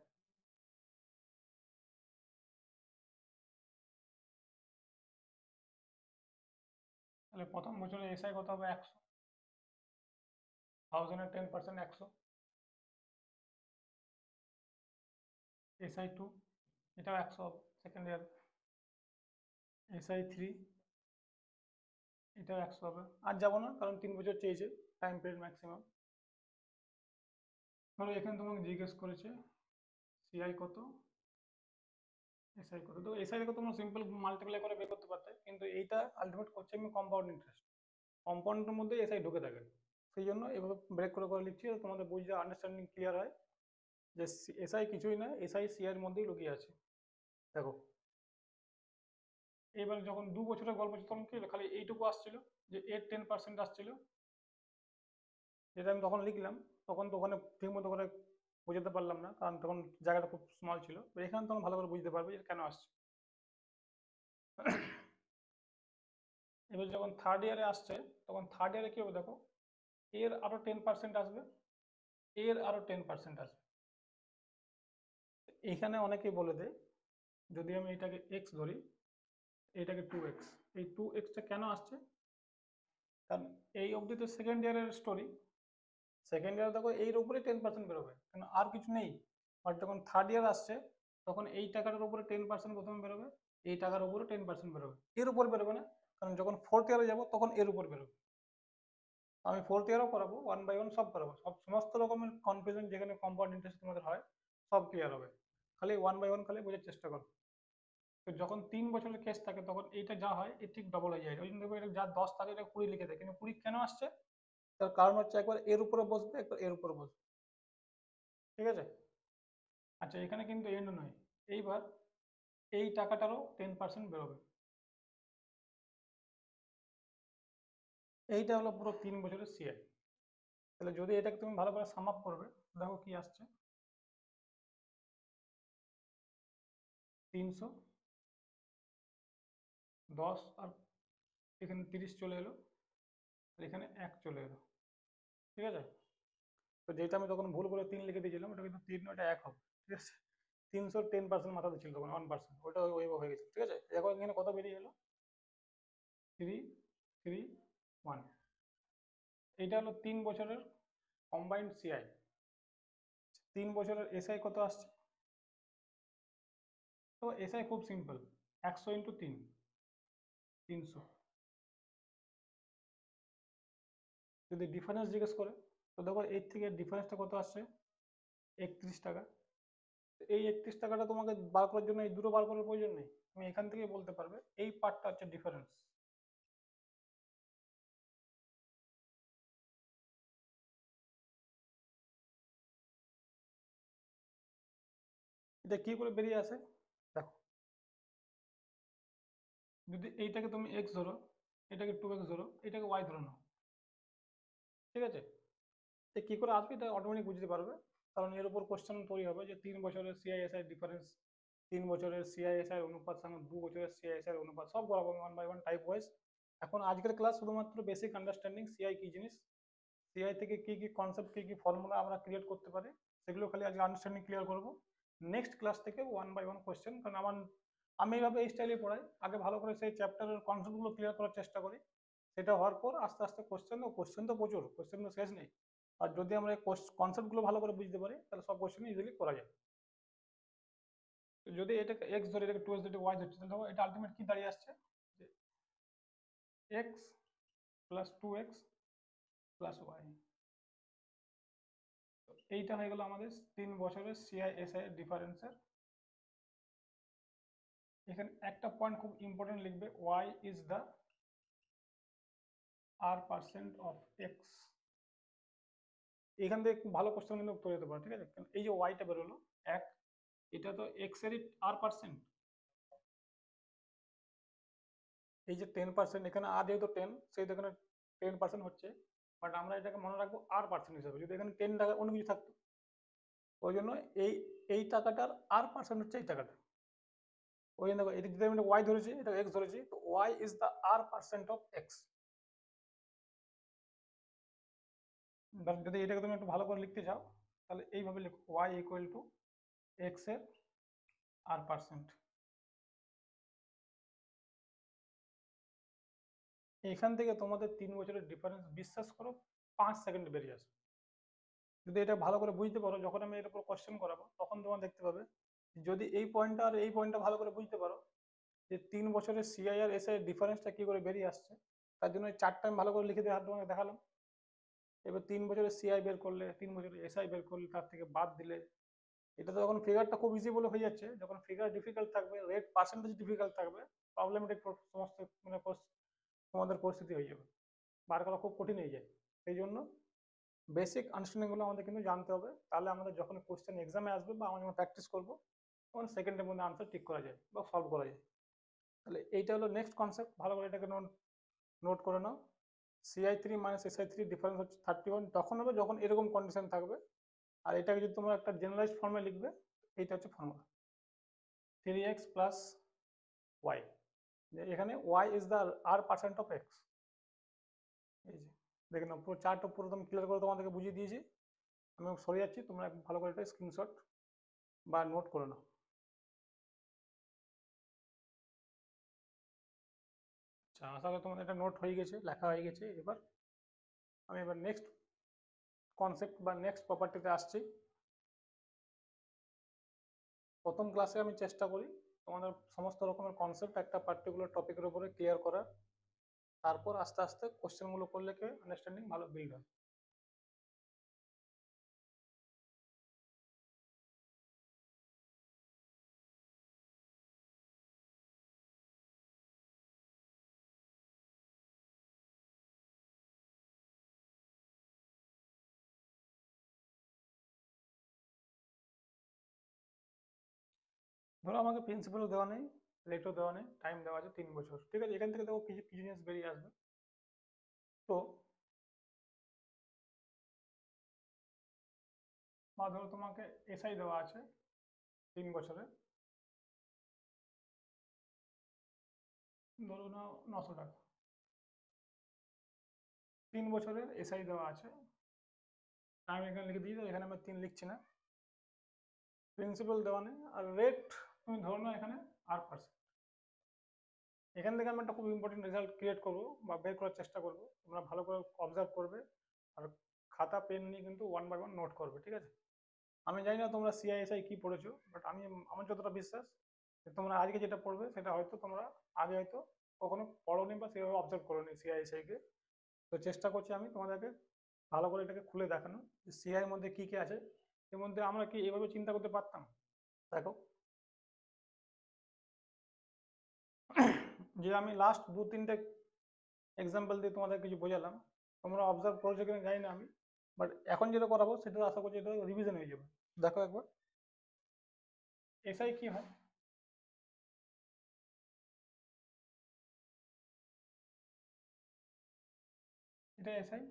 তাহলে প্রথম বছরে এসআই কত হবে, 100, 1000 এর 10% 100। SI2 এটাও 100 হবে সেকেন্ড ইয়ার। SI3 এটাও 100 হবে। আর যাবো না কারণ 3 বছর চেয়েছে টাইম পিরিয়ড ম্যাক্সিমাম। ধরো এখানে তোমাকে জিজ্ঞেস করেছে সিআই কত, এসআই কত। তো এসআই থেকে তোমরা সিম্পল মাল্টিপ্লাই করে বের করতে পারতে, কিন্তু এইটা আলটিমেট করছে আমি কম্পাউন্ড ইন্টারেস্ট, কম্পাউন্ডের মধ্যে এসআই ঢুকে থাকে। সেই জন্য এভাবে ব্রেক করে করে লিখছি, তোমাদের বুঝতে আন্ডারস্ট্যান্ডিং ক্লিয়ার হয় যে এসআই কিছুই না, এসআই সিআই এর মধ্যেই লুকিয়ে আছে। দেখো এবার যখন 2 বছরের গল্প ছিল তখন কি হলো, খালি এইটুকু আসছিল যে এর 10% আসছিল, যেটা আমি তখন লিখলাম। তখন তো ওখানে ঠিক মতো করে বুঝতে পারলাম না কারণ তখন জায়গাটা খুব স্মল ছিল। এখানে তখন ভালো করে বুঝতে পারবে যে কেন আসছে। এবার যখন থার্ড ইয়ারে আসছে তখন থার্ড ইয়ারে কি হবে দেখো, এর আরো 10% আসবে, এর আরো 10% আসবে। এখানে অনেকেই বলে দেয়, যদি আমি এটাকে এক্স ধরি, এটাকে 2x, এই 2xটা কেন আসছে, কারণ এই অবধি তো সেকেন্ড ইয়ারের স্টোরি, সেকেন্ড ইয়ারে দেখো এর উপরে 10% বেরোবে, কারণ আর কিছু নেই। বাট যখন থার্ড ইয়ার আসছে তখন এই টাকাটার উপরে 10% প্রথমে বেরোবে, এই টাকার উপরে 10% বেরোবে, এর উপর বেরোবে না, কারণ যখন ফোর্থ ইয়ারে যাবো তখন এর উপর বেরোবে। আমি ফোর্থ ইয়ারও করাবো, 1 বাই 1 সব করাবো, সব সমস্ত রকমের কনফিউশন যেখানে কম্পাউন্ড ইন্টারেস্ট তোমাদের হয় সব ক্লিয়ার হবে। খালি 1 বাই 1 খালি বোঝার চেষ্টা করো। তো যখন 3 বছরের কেস থাকে তখন এইটা যা হয় এর ঠিক ডবল হয়ে যায়। ওই জন্য দেখবে এটা যা 10 থাকে এটা 20 লিখে দেয়, কিন্তু 20 কেন আসছে, তার কারণ হচ্ছে একবার এর উপরে বসবে একবার এর উপরে বসবে, ঠিক আছে? আচ্ছা এখানে কিন্তু এন্ড নয়, এইবার এই টাকাটারও 10% বেরোবে। এইটা হলো পুরো 3 বছরের সিআই। তাহলে যদি এটাকে তুমি ভালো করে সাম আপ করবে, দেখো কি আসছে, 310, আর এখানে 30 চলে এলো, আর এখানে 1 চলে এলো, ঠিক আছে? তো যেটা আমি তখন ভুল করে 3 লিখে দিয়েছিলাম, ওটা কিন্তু 3 নয়, এটা 1 হবে, ঠিক আছে? 300 10% মাথা দিচ্ছিল তখন 1%, ওটা ওইভাবে হয়ে গেছে, ঠিক আছে? এখন এখানে কত বেরিয়ে গেলো, 331। এইটা হলো 3 বছরের কম্বাইন্ড সিআই। 3 বছরের এসআই কত আসছে, তো এসআই খুব সিম্পল, 100 × 3, 300। যদি ডিফারেন্স জিজ্ঞেস করে তো দেখো এর থেকে ডিফারেন্সটা কত আসছে, 31 টাকা। এই 31 টাকাটা তোমাকে বার করার জন্য এই দুটো বার করার প্রয়োজন নেই, তুমি এখান থেকেই বলতে পারবে এই পার্টটা হচ্ছে ডিফারেন্স। এটা কি করে বেরিয়ে আসে দেখো, যদি এইটাকে তুমি এক্স ধরো, এটাকে 2x ধরো, এটাকে ওয়াই ধরে নাও, ঠিক আছে, তো কি করে আসবে এটা অটোমেটিক বুঝতে পারবে। কারণ এর উপর কোশ্চেন তৈরি হবে যে 3 বছরের সিআইএসআই ডিফারেন্স, 3 বছরের সিআইএসআই অনুপাত সঙ্গে 2 বছরের সিআইএসআই অনুপাত, সব করাবো one by one type wise. এখন আজকের ক্লাস শুধুমাত্র বেসিক আন্ডারস্ট্যান্ডিং সিআই কি জিনিস, সিআই থেকে কি কি কনসেপ্ট, কি কি ফর্মুলা আমরা ক্রিয়েট করতে পারি, সেগুলো খালি আজকে আন্ডারস্ট্যান্ডিং ক্লিয়ার করবো। নেক্সট ক্লাস থেকে ওয়ান বাই ওয়ান কোশ্চেন, কারণ আমি এইভাবে এই স্টাইলে পড়াই, আগে ভালো করে সেই চ্যাপ্টারের কনসেপ্টগুলো ক্লিয়ার করার চেষ্টা করি, সেটা হওয়ার পর আস্তে আস্তে কোশ্চেন তো প্রচুর, কোশ্চেন তো শেষ নেই। আর যদি আমরা কনসেপ্টগুলো ভালো করে বুঝতে পারি তাহলে সব কোশ্চেন ইজিলি করা যায়। তো যদি এটাকে এক্স ধরে, এটাকে 2x ধরে, ওয়াই ধরছে, তাহলে এটা আলটিমেট কি দাঁড়িয়ে আসছে, যে x plus 2x plus Y. এইটা হয়ে গেল আমাদের 3 বছরের সিআইএসআই এর ডিফারেন্সের। এখানে একটা পয়েন্ট খুব ইম্পর্টেন্ট লিখবে, Y is the r% of X. এখান থেকে খুব ভালো কোশ্চেন কিন্তু উত্তর দিতে পারো, ঠিক আছে। এই যে ওয়াইটা বেরোলো এক, এটা তো এক্স এরই r%, এই যে 10%, এখানে আর যেহেতু 10 সেই তো এখানে 10% হচ্ছে, বাট আমরা এটাকে মনে রাখবো r% হিসাবে, যদি এখানে 10 টাকা অন্য কিছু থাকতো, ওই জন্য এই এই টাকাটার r% হচ্ছে এই টাকাটা। ওই জন্য দেখো, এটা যদি আমি ওয়াই ধরেছি, এটা এক্স ধরেছি, তো Y is the r% of X. যদি এটাকে তুমি একটু ভালো করে লিখতে চাও তাহলে এইভাবে লিখো, ওয়াই ইকুয়াল টু এক্স এর r%। এখান থেকে তোমাদের 3 বছরের ডিফারেন্স বিশ্বাস করো 5 সেকেন্ডে বেরিয়ে আসবে। যদি এটা ভালো করে বুঝতে পারো, যখন আমি এর উপর কোশ্চেন করাবো তখন তোমার দেখতে পাবে, যদি এই পয়েন্টটা আর এই পয়েন্টটা ভালো করে বুঝতে পারো যে 3 বছরের সিআই আর এসআই এর ডিফারেন্সটা কি করে বেরিয়ে আসছে, তার জন্য 4টা আমি ভালো করে লিখে দিয়ে তোমাকে দেখালাম। এবার 3 বছরের সিআই বের করলে, 3 বছরের এসআই বের করলে, তার থেকে বাদ দিলে, এটা তো যখন ফিগারটা খুব ইজি বলে হয়ে যাচ্ছে, যখন ফিগার ডিফিকাল্ট থাকবে, রেট পার্সেন্টেজ ডিফিকাল্ট থাকবে, প্রবলেমেটিক সমস্ত মানে তোমাদের পরিস্থিতি হয়ে যাবে, বার করা খুব কঠিন হয়ে যায়। সেই জন্য বেসিক আন্ডারস্ট্যান্ডিংগুলো আমাদের কিন্তু জানতে হবে, তাহলে আমাদের যখন কোশ্চেন এক্সামে আসবে বা আমরা যখন প্র্যাকটিস করবো তখন সেকেন্ডের মধ্যে আনসার ঠিক করা যায় বা সলভ করা যায়। তাহলে এইটা হলো নেক্সট কনসেপ্ট, ভালো করে এটাকে নোট করে নাও। CI3 মাইনাস SI3 ডিফারেন্স হচ্ছে 31, তখন হবে যখন এরকম কন্ডিশন থাকবে। আর এটাকে যদি তোমরা একটা জেনারেলাইজড ফর্মে লিখবে, এইটা হচ্ছে ফর্মুলা 3x প্লাস ওয়াই, এখানে Y is the r% of X. এই যে দেখে নাও, পুরো চার্টটা পুরো একদম ক্লিয়ার করে তোমাদেরকে বুঝিয়ে দিয়েছি। আমি সরে যাচ্ছি, তোমরা ভালো করে এটা স্ক্রিনশট বা নোট করে নাও। আচ্ছা, আশা করি তোমাদের এটা নোট হয়ে গেছে, লেখা হয়ে গেছে। এবার নেক্সট কনসেপ্ট বা নেক্সট প্রপার্টিতে আসছি। প্রথম ক্লাসে আমি চেষ্টা করি তোমাদের সমস্ত রকমের কনসেপ্ট একটা পার্টিকুলার টপিকের উপরে ক্লিয়ার করার, তারপর আস্তে আস্তে কোশ্চেনগুলো করলে কি আন্ডারস্ট্যান্ডিং ভালো বিল্ড হয়। ধরো আমাকে প্রিন্সিপালও দেওয়া নেই, রেটও দেওয়া নেই, টাইম দেওয়া আছে 3 বছর, ঠিক আছে। এখান থেকে দেখো কিছু কিছু জিনিস বেরিয়ে আসবে। তো বা ধরো তোমাকে এসআই দেওয়া আছে 3 বছরে, ধরো না 900 টাকা। 3 বছরের এসআই দেওয়া আছে, টাইম এখানে লিখে দিয়ে, এখানে আমি 3 লিখছি না। প্রিন্সিপাল দেওয়া নেই, আর রেট তুমি ধরো না এখানে r%। এখান থেকে আমি একটা খুব ইম্পর্টেন্ট রেজাল্ট ক্রিয়েট করবো বা বের করার চেষ্টা করবো, তোমরা ভালো করে অবজার্ভ করবে আর খাতা পেন নিয়ে কিন্তু ওয়ান বাই ওয়ান নোট করবে, ঠিক আছে। আমি জানি না তোমরা সিআইএসআই কি পড়েছো, বাট আমার যতটা বিশ্বাস তোমরা আজকে যেটা পড়বে সেটা হয়তো তোমরা আগে হয়তো কখনো পড়োনি বা সেভাবে অবজার্ভ করোনি সিআইএসআই কে। তো চেষ্টা করছি আমি তোমাদেরকে ভালো করে এটাকে খুলে দেখানো যে সিআই এর মধ্যে কি কি আছে। এর মধ্যে আমরা কি এভাবে চিন্তা করতে পারতাম? দেখো, যে আমি লাস্ট 2-3টে এক্সাম্পল দিয়ে তোমাদের কিছু বোঝালাম, তোমরা অবজার্ভ করেছো কিনা জানি না আমি, বাট এখন যেটা করাবো সেটা আশা করছি এটা রিভিশন হয়ে যাবে। দেখো একবার এসআই কি হয়। এটা এসআই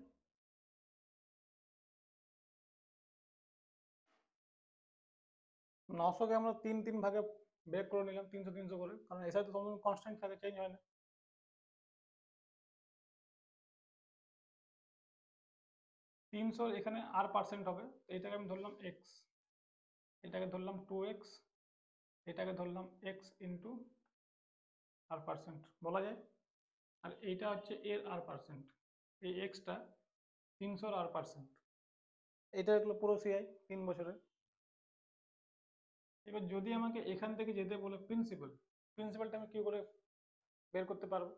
900-কে আমরা তিন তিন ভাগে ব্রেক করে নিলাম, 300 300 করে, কারণ এসআই তো তোমাদের কনস্ট্যান্ট থাকে, চেঞ্জ হয় না। 300 এখানে আর পার্সেন্ট হবে, তো এটাকে আমি ধরলাম এক্স, এটাকে ধরলাম 2x, এটাকে ধরলাম এক্স ইন্টু আর পার্সেন্ট বলা যায়। আর এইটা হচ্ছে এর আর পার্সেন্ট, এই এক্সটা 300-র আর পার্সেন্ট। এটা হলো পুরো সিআই 3 বছরের। এবার যদি আমাকে এখান থেকে যেতে বলে প্রিন্সিপাল, প্রিন্সিপালটা আমি কি করে বের করতে পারবো?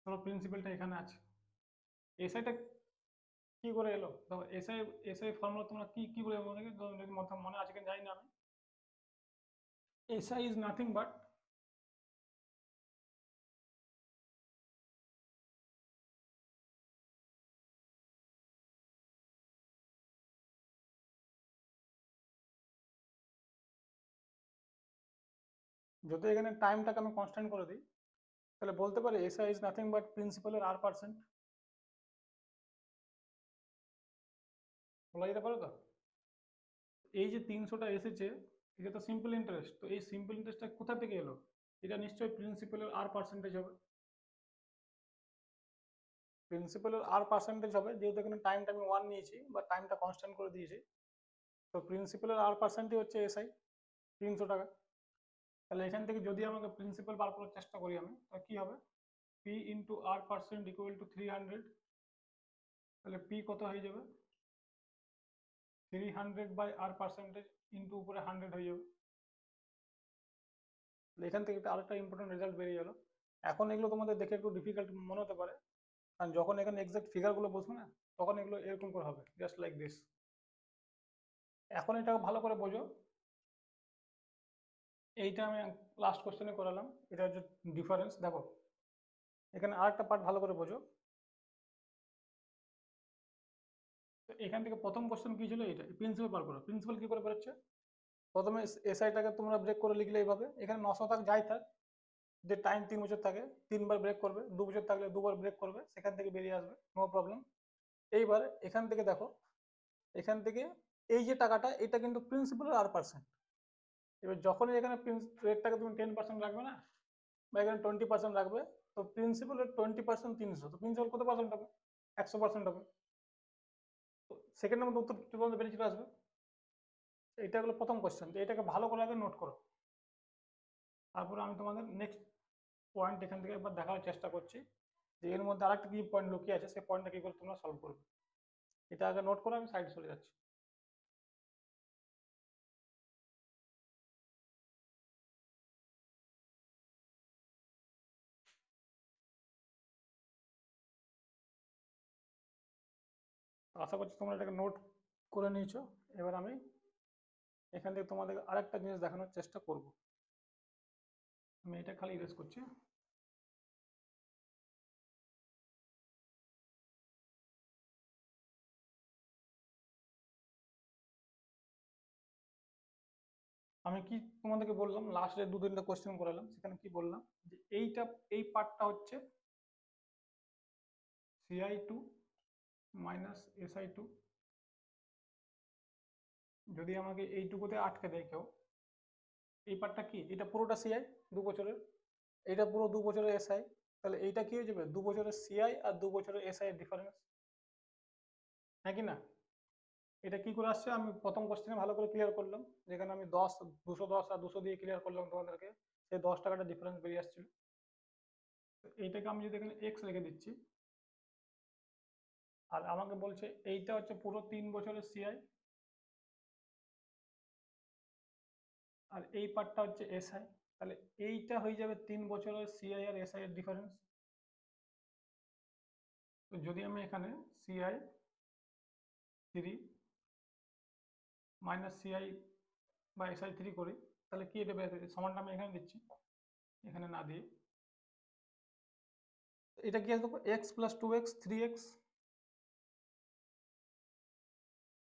ধরো প্রিন্সিপালটা এখানে আছে, এসআইটা কি করে এলো? দেখো এসআই, এসআই ফর্মুলা তোমরা কি কি করে মনে মনে আছে কিনা জানি না আমি। এসআই ইজ নাথিং বাট, যদি এখানে টাইমটাকে আমি কনস্ট্যান্ট করে দিই তাহলে বলতে পারি এসআই ইজ নাথিং বাট প্রিন্সিপালের আর পার্সেন্ট। বলা যেতে পারে তো। এই যে 300টা এসেছে, এটা তো সিম্পল ইন্টারেস্ট, তো এই সিম্পল ইন্টারেস্টটা কোথা থেকে এলো? এটা নিশ্চয়ই প্রিন্সিপালের আর পার্সেন্টেজ হবে। প্রিন্সিপালের আর পার্সেন্টেজ হবে, যেহেতু এখানে টাইমটা আমি 1 নিয়েছি বা টাইমটা কনস্ট্যান্ট করে দিয়েছি, তো প্রিন্সিপালের আর পার্সেন্টই হচ্ছে এসআই 300 টাকা। তাহলে এখান থেকে যদি আমাকে প্রিন্সিপাল বার করার চেষ্টা করি আমি, তাহলে কি হবে? P into R percent equal to 300। তাহলে পি কত হয়ে যাবে? 300 বাই আর পার্সেন্টেজ ইন্টু উপরে 100 হয়ে যাবে। এখান থেকে একটা আরেকটা ইম্পর্টেন্ট রেজাল্ট বেরিয়ে গেল। এখন এগুলো তোমাদের দেখে একটু ডিফিকাল্ট মনে হতে পারে, কারণ যখন এখানে এক্সাক্ট ফিগারগুলো বসবে না, তখন এগুলো এরকম করে হবে, জাস্ট লাইক দিস। এখন এটা ভালো করে বোঝো, এইটা আমি লাস্ট কোশ্চেনে করালাম, এটা হচ্ছে ডিফারেন্স। দেখো এখানে আরেকটা পার্ট ভালো করে বোঝো। তো এখান থেকে প্রথম কোশ্চেন কি ছিল? এটা প্রিন্সিপাল বার করো। প্রিন্সিপাল কি করে বেরোচ্ছে? প্রথমে এসআইটাকে তোমরা ব্রেক করে লিখলে এইভাবে, এখানে 900 থাক যাই থাক, যে টাইম 3 বছর থাকে 3বার ব্রেক করবে, 2 বছর থাকলে 2বার ব্রেক করবে, সেখান থেকে বেরিয়ে আসবে, নো প্রবলেম। এইবার এখান থেকে দেখো, এখান থেকে এই যে টাকাটা, এটা কিন্তু প্রিন্সিপালের আর পার্সেন্ট। এবার যখনই এখানে রেটটাকে তুমি 10% রাখবে না, বা এখানে 20% রাখবে, তো প্রিন্সিপালের 20% 300, তো প্রিন্সিপাল কত পার্সেন্ট হবে? 100% হবে। তো সেকেন্ডের মধ্যে উত্তর তোমাদের বেরিয়ে চলে আসবে। এটা হলো প্রথম কোশ্চেন, এটাকে ভালো করে আগে নোট করো। তারপরে আমি তোমাদের নেক্সট পয়েন্ট এখান থেকে একবার দেখার চেষ্টা করছি, যে এর মধ্যে আরেকটা কি পয়েন্ট লুকিয়ে আছে, সেই পয়েন্টটা কি করে তোমরা সলভ করবে। এটা আগে নোট করে আমি সাইডে চলে যাচ্ছি। আশা করছি তোমরা এটাকে নোট করে নিয়েছো। এবার আমি এখান থেকে তোমাদের আরেকটা জিনিস দেখানোর চেষ্টা করব। আমি এটা খালি ইরেজ করছি। আমি কি তোমাদেরকে বললাম, লাস্টে 2-3টা কোশ্চেন করালাম, সেখানে কি বললাম, যে এইটা, এই পার্টটা হচ্ছে CI2 মাইনাস SI2। যদি আমাকে এইটুকুতে আটকে দেয় কেউ, এই পার্টটা কি, এটা পুরোটা সিআই 2 বছরের, এটা পুরো 2 বছরের এসআই, তাহলে এইটা কি হয়ে যাবে? 2 বছরের সিআই আর 2 বছরের এসআই এর ডিফারেন্স, হ্যাঁ কি না? এটা কি করে আসছে আমি প্রথম কোশ্চেনে ভালো করে ক্লিয়ার করলাম, যেখানে আমি 210 আর 200 দিয়ে ক্লিয়ার করলাম তোমাদেরকে, সেই 10 টাকাটা ডিফারেন্স বেরিয়ে আসছিল। এইটাকে আমি যদি এখানে এক্স রেখে দিচ্ছি, আর আমাকে বলছে এইটা হচ্ছে পুরো 3 বছরের সিআই, আর এই পার্টটা হচ্ছে এসআই। তাহলে এইটা হয়ে যাবে 3 বছরের সিআই আর এসআই এর ডিফারেন্স। তো যদি আমি এখানে সিআই 3 মাইনাস সিআই বা এসআই 3 করি, তাহলে কি এটা বের সমানটা আমি এখানে দিচ্ছি, এখানে না দিয়ে এটা কি আসবে, এক্স প্লাস 2x 3x,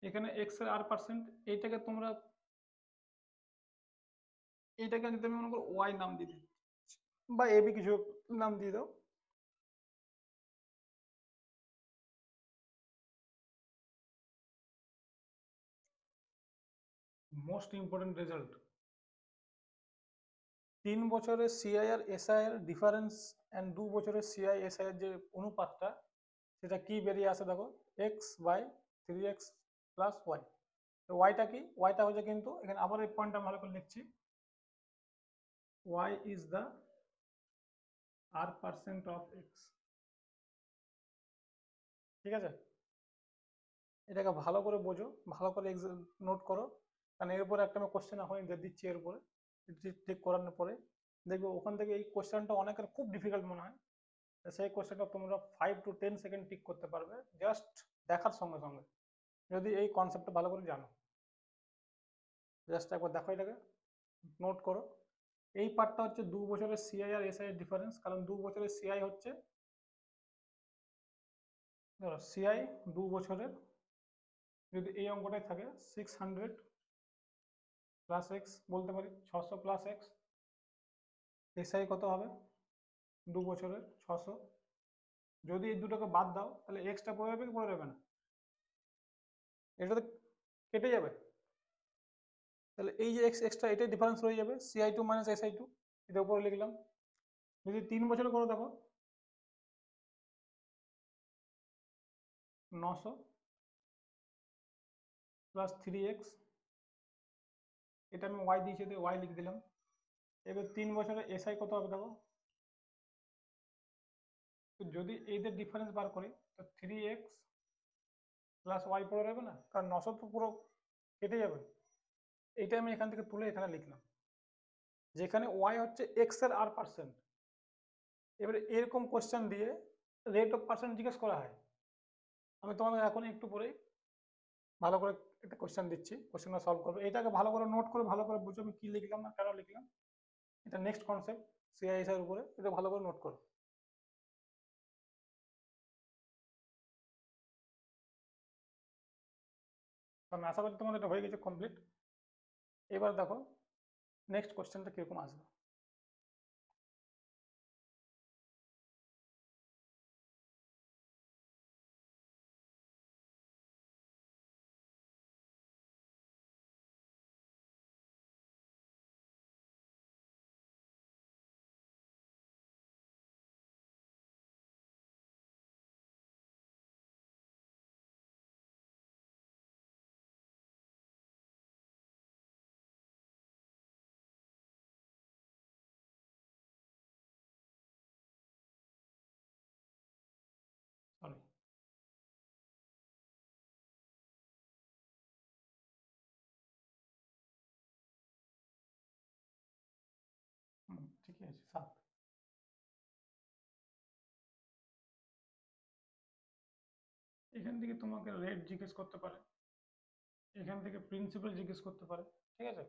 এখানে এক্স এর r%, এইটাকে তোমরা এইটাকে যদি আমি মনে করো ওয়াই নাম দিয়ে দিই বা এবি কিছু নাম দিয়ে দাও, মোস্ট ইম্পর্টেন্ট রেজাল্ট, 3 বছরের সিআই আর এসআই এর ডিফারেন্স অ্যান্ড 2 বছরের সিআই এসআই এর যে অনুপাতটা, সেটা কি বেরিয়ে আসে দেখো, x by 3x plus Y. তো ওয়াইটা কি, ওয়াইটা হচ্ছে কিন্তু এখানে আবার এই পয়েন্টটা ভালো করে লিখছি, Y is the r% of X. ঠিক আছে, এটাকে ভালো করে বোঝো, ভালো করে নোট করো, কারণ এর উপরে একটা আমি কোশ্চেন এখনই দিচ্ছি, এর উপরে ঠিক করানোর পরে দেখবে ওখান থেকে এই কোশ্চেনটা অনেকের খুব ডিফিকাল্ট মনে হয়, সেই কোশ্চেনটা তোমরা 5 to 10 সেকেন্ড টিক করতে পারবে জাস্ট দেখার সঙ্গে সঙ্গে, যদি এই কনসেপ্টটা ভালো করে জানো। জাস্ট একবার দেখো, এটাকে নোট করো। এই পার্টটা হচ্ছে 2 বছরের সিআই আর এসআই এর ডিফারেন্স, কারণ 2 বছরের সিআই হচ্ছে, ধরো সিআই 2 বছরের যদি এই অঙ্কটাই থাকে 600 প্লাস এক্স বলতে পারি, 600 প্লাস এক্স, এসআই কত হবে 2 বছরের 600, যদি এই দুটোকে বাদ দাও তাহলে এক্সটা পড়ে যাবে কি পড়ে যাবে না, এটা তো কেটে যাবে, তাহলে এই যে এক্স এক্সট্রা এটাই ডিফারেন্স রয়ে যাবে, সিআই 2 মাইনাস এসআই 2, এটা উপরে লিখলাম। যদি 3 বছরে করো দেখো 900 প্লাস 3x, এটা আমি ওয়াই দিয়েছি, ওয়াই লিখে দিলাম। এবার 3 বছরে এসআই কত হবে দেখো, তো যদি এইদের ডিফারেন্স বার করি তো 3x প্লাস ওয়াই পড়ে যাবে না, কারণ 900 তো পুরো কেটে যাবে, এইটা আমি এখান থেকে তুলে এখানে লিখলাম, যেখানে ওয়াই হচ্ছে এক্স এর r%। এবারে এরকম কোশ্চেন দিয়ে রেট অফ পার্সেন্ট জিজ্ঞেস করা হয়, আমি তোমাদের এখন একটু পরে ভালো করে একটা কোশ্চেন দিচ্ছি, কোশ্চেনটা সলভ করবে, এটাকে ভালো করে নোট করে ভালো করে বুঝো আমি কি লিখলাম না কেন লিখলাম, এটা নেক্সট কনসেপ্ট সিআইএস এর উপরে, এটা ভালো করে নোট করো। আমি আশা করি তোমাদের এটা হয়ে গেছে কমপ্লিট। এবার দেখো নেক্সট কোশ্চেনটা কিরকম আসবে। সরি, ঠিকই আছে 7। এখান থেকে তোমাকে রেট জিজ্ঞেস করতে পারে, এখান থেকে প্রিন্সিপাল জিজ্ঞেস করতে পারে, ঠিক আছে,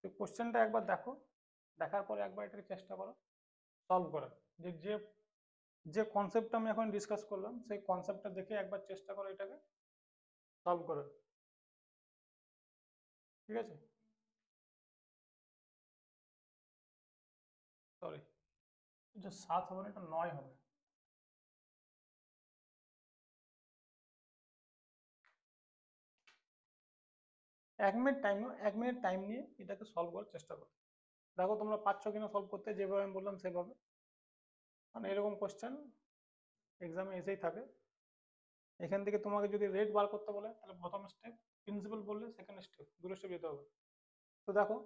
তো কোশ্চেনটা একবার দেখো, দেখার পরে একবার এটাকে চেষ্টা করো সলভ করার, যে যে যে কনসেপ্টটা আমি এখন ডিসকাস করলাম সেই কনসেপ্টটা দেখে একবার চেষ্টা করো এটাকে সলভ করার, ঠিক আছে। সরি, এটা 7 হবে না, এটা 9 হবে। 1 মিনিট টাইম নাও, 1 মিনিট টাইম নিয়ে এটাকে সলভ করার চেষ্টা করো, দেখো তোমরা পারছো কিনা সলভ করতে, যেভাবে আমি বললাম সেভাবে, মানে এরকম কোশ্চেন এক্সামে এসেই থাকে। এখান থেকে তোমাকে যদি রেট বার করতে বলে তাহলে প্রথম স্টেপ, প্রিন্সিপাল বললে সেকেন্ড স্টেপ, দুটো স্টেপ যেতে হবে। তো দেখো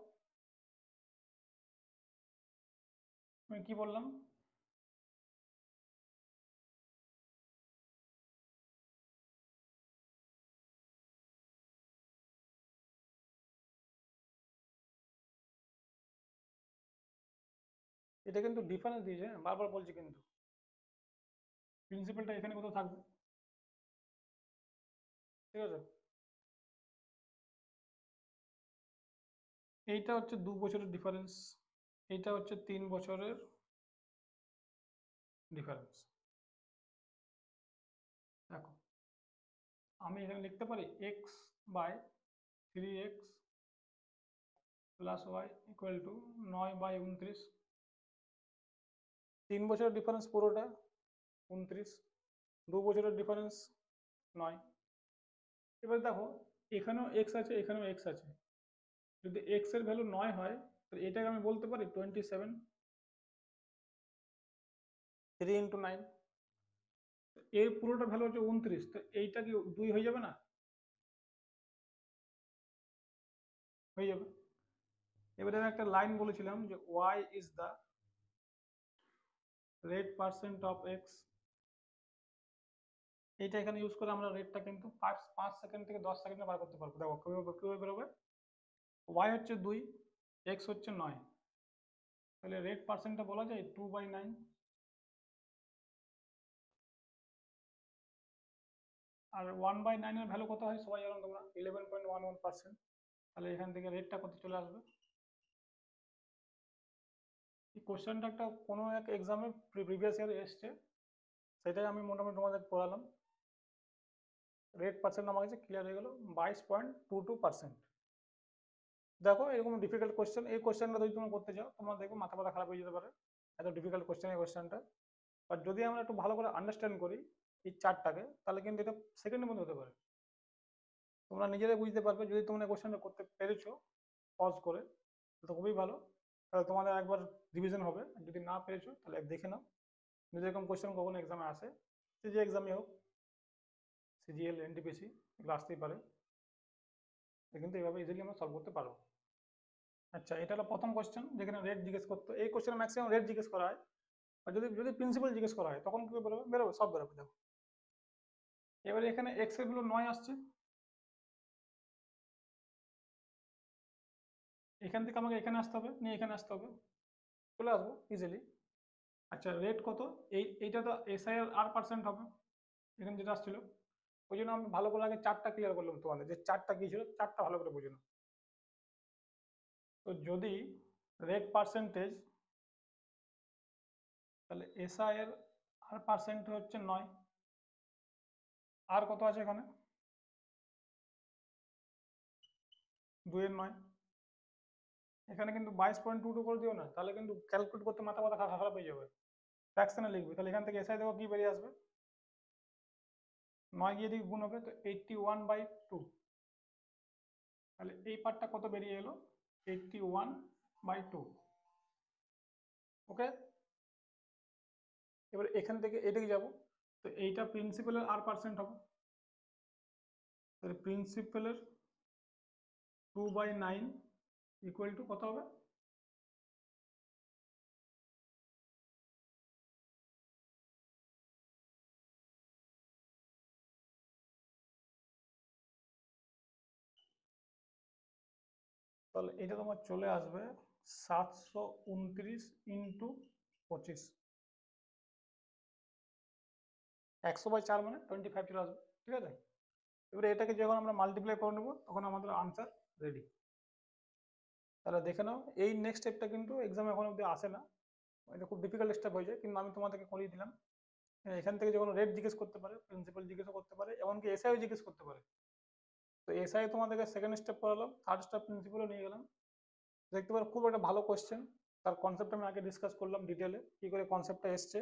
আমি কি বললাম, এটা কিন্তু ডিফারেন্স দিয়েছে, হ্যাঁ, বারবার বলছি কিন্তু প্রিন্সিপালটা এখানে কোথাও থাকবে, ঠিক আছে। এইটা হচ্ছে 2 বছরের ডিফারেন্স, এইটা হচ্ছে 3 বছরের ডিফারেন্স। দেখো আমি এখানে লিখতে পারি X by 3x plus Y equal to 9/29। 3 বছরের ডিফারেন্স পুরোটা 29, 2 বছরের ডিফারেন্স 9। এবার দেখো এখানেও এক্স আছে, এখানেও এক্স আছে, যদি এক্স এর ভ্যালু 9 হয় তাহলে এটাকে আমি বলতে পারি 27, 3 × 9। এর পুরোটা ভ্যালু হচ্ছে 29, তো এইটা কি 2 হয়ে যাবে না? হয়ে যাবে। এবারে আমি একটা লাইন বলেছিলাম যে Y is the rate percent of X. এইটা এখানে ইউজ করে আমরা রেটটা কিন্তু 5 সেকেন্ড থেকে 10 সেকেন্ডে বার করতে পারবো। দেখো কিভাবে বেরোবে, ওয়াই হচ্ছে 2, এক্স হচ্ছে 9, তাহলে রেট পার্সেন্টটা বলা যায় 2/9। আর 1/9 এর ভ্যালু কত হয় সবাই জানো তোমরা, 11.11%। তাহলে এখান থেকে রেটটা কত চলে আসবে। এই কোশ্চেনটা একটা কোনো এক এক্সামে প্রিভিয়াস ইয়ারে এসছে, সেটাই আমি মোটামুটি তোমাদের পড়ালাম। রেট পার্সেন্ট আমার কাছে ক্লিয়ার হয়ে গেল, 22.22%। দেখো এরকম ডিফিকাল্ট কোশ্চেন, এই কোশ্চেনটা যদি তোমরা করতে চাও তোমার দেখো মাথা ব্যথা খারাপ হয়ে যেতে পারে, এত ডিফিকাল্ট কোশ্চেন এই কোশ্চেনটা। বাট যদি আমরা একটু ভালো করে আন্ডারস্ট্যান্ড করি এই চার্টটাকে, তাহলে কিন্তু এটা সেকেন্ডের মধ্যে হতে পারে। তোমরা নিজেরাই বুঝতে পারবে, যদি তোমরা কোশ্চেনটা করতে পেরেছো পজ করে তো খুবই ভালো, তাহলে তোমাদের একবার রিভিশন হবে। যদি না পেরেছো তাহলে দেখে নাও, যদি এরকম কোশ্চেন কখনো এক্সামে আসে, যে এক্সামে হোক, সিজিএল, এনটিপিসি, এগুলো আসতেই পারে, কিন্তু এইভাবে ইজিলি আমরা সলভ করতে পারবো। আচ্ছা, এটা হলো প্রথম কোশ্চেন যেখানে রেট জিজ্ঞেস করতো। এই কোশ্চেনে ম্যাক্সিমাম রেট জিজ্ঞেস করা হয়, আর যদি যদি প্রিন্সিপাল জিজ্ঞেস করা হয় তখন কি বেরোবে, বেরোবে, সব বেরোবে। দেখো এবারে এখানে এক্স এর গুলো 9 আসছে, এখান থেকে আমাকে এখানে আসতে হবে, নিয়ে এখানে আসতে হবে, চলে আসবো ইজিলি। আচ্ছা রেট কত, এইটা তো এসআই এর আর পার্সেন্ট হবে এখানে যেটা আসছিল। ওই জন্য আমি ভালো করে আগে চারটা ক্লিয়ার করলাম তোমাদের, যে চারটা কি ছিল, চারটা ভালো করে বুঝে নাও। তো যদি রেট পার্সেন্টেজ, তাহলে এসআই এর আর পার্সেন্ট হচ্ছে 9, আর কত আছে এখানে, 2 এর 9। এখানে কিন্তু 22.22 করে দিও না, তাহলে কিন্তু ক্যালকুলেট করতে মাথা ব্যথা খারাপ হয়ে যাবে। ফ্র্যাকশনে লিখবে, তাহলে এখান থেকে এসআই দেখো কি বেরিয়ে আসবে, 9 গিয়ে দিকে গুণ হবে, তো 81/2। তাহলে এই পার্টটা কত বেরিয়ে এলো, 81/2। ওকে, এবার এখান থেকে এদিকে যাব, তো এইটা প্রিন্সিপালের আর পার্সেন্ট হবে, তাহলে প্রিন্সিপালের 2/9 ইকুয়াল টু কত হবে, তাহলে এটা তোমার চলে আসবে 729 ইন্টু 25, 100/4 মানে 25 চলে আসবে, ঠিক আছে। এবারে এটাকে যখন আমরা মাল্টিপ্লাই করে নেবো তখন আমাদের আনসার রেডি। তাহলে দেখে নাও, এই নেক্সট স্টেপটা কিন্তু এক্সামে এখন অব্দি আসে না, এটা খুব ডিফিকাল্ট স্টেপ হয়ে যায়, কিন্তু আমি তোমাদেরকে করিয়ে দিলাম। এখান থেকে যখন রেট জিজ্ঞেস করতে পারে, প্রিন্সিপাল জিজ্ঞেসও করতে পারে, এমনকি এসআইও জিজ্ঞেস করতে পারে। তো এসআই তোমাদেরকে সেকেন্ড স্টেপ করালাম, থার্ড স্টেপ প্রিন্সিপালও নিয়ে গেলাম। দেখতে পারো খুব একটা ভালো কোয়েশ্চেন, তার কনসেপ্ট আমি আগে ডিসকাস করলাম ডিটেলে, কি করে কনসেপ্টটা এসছে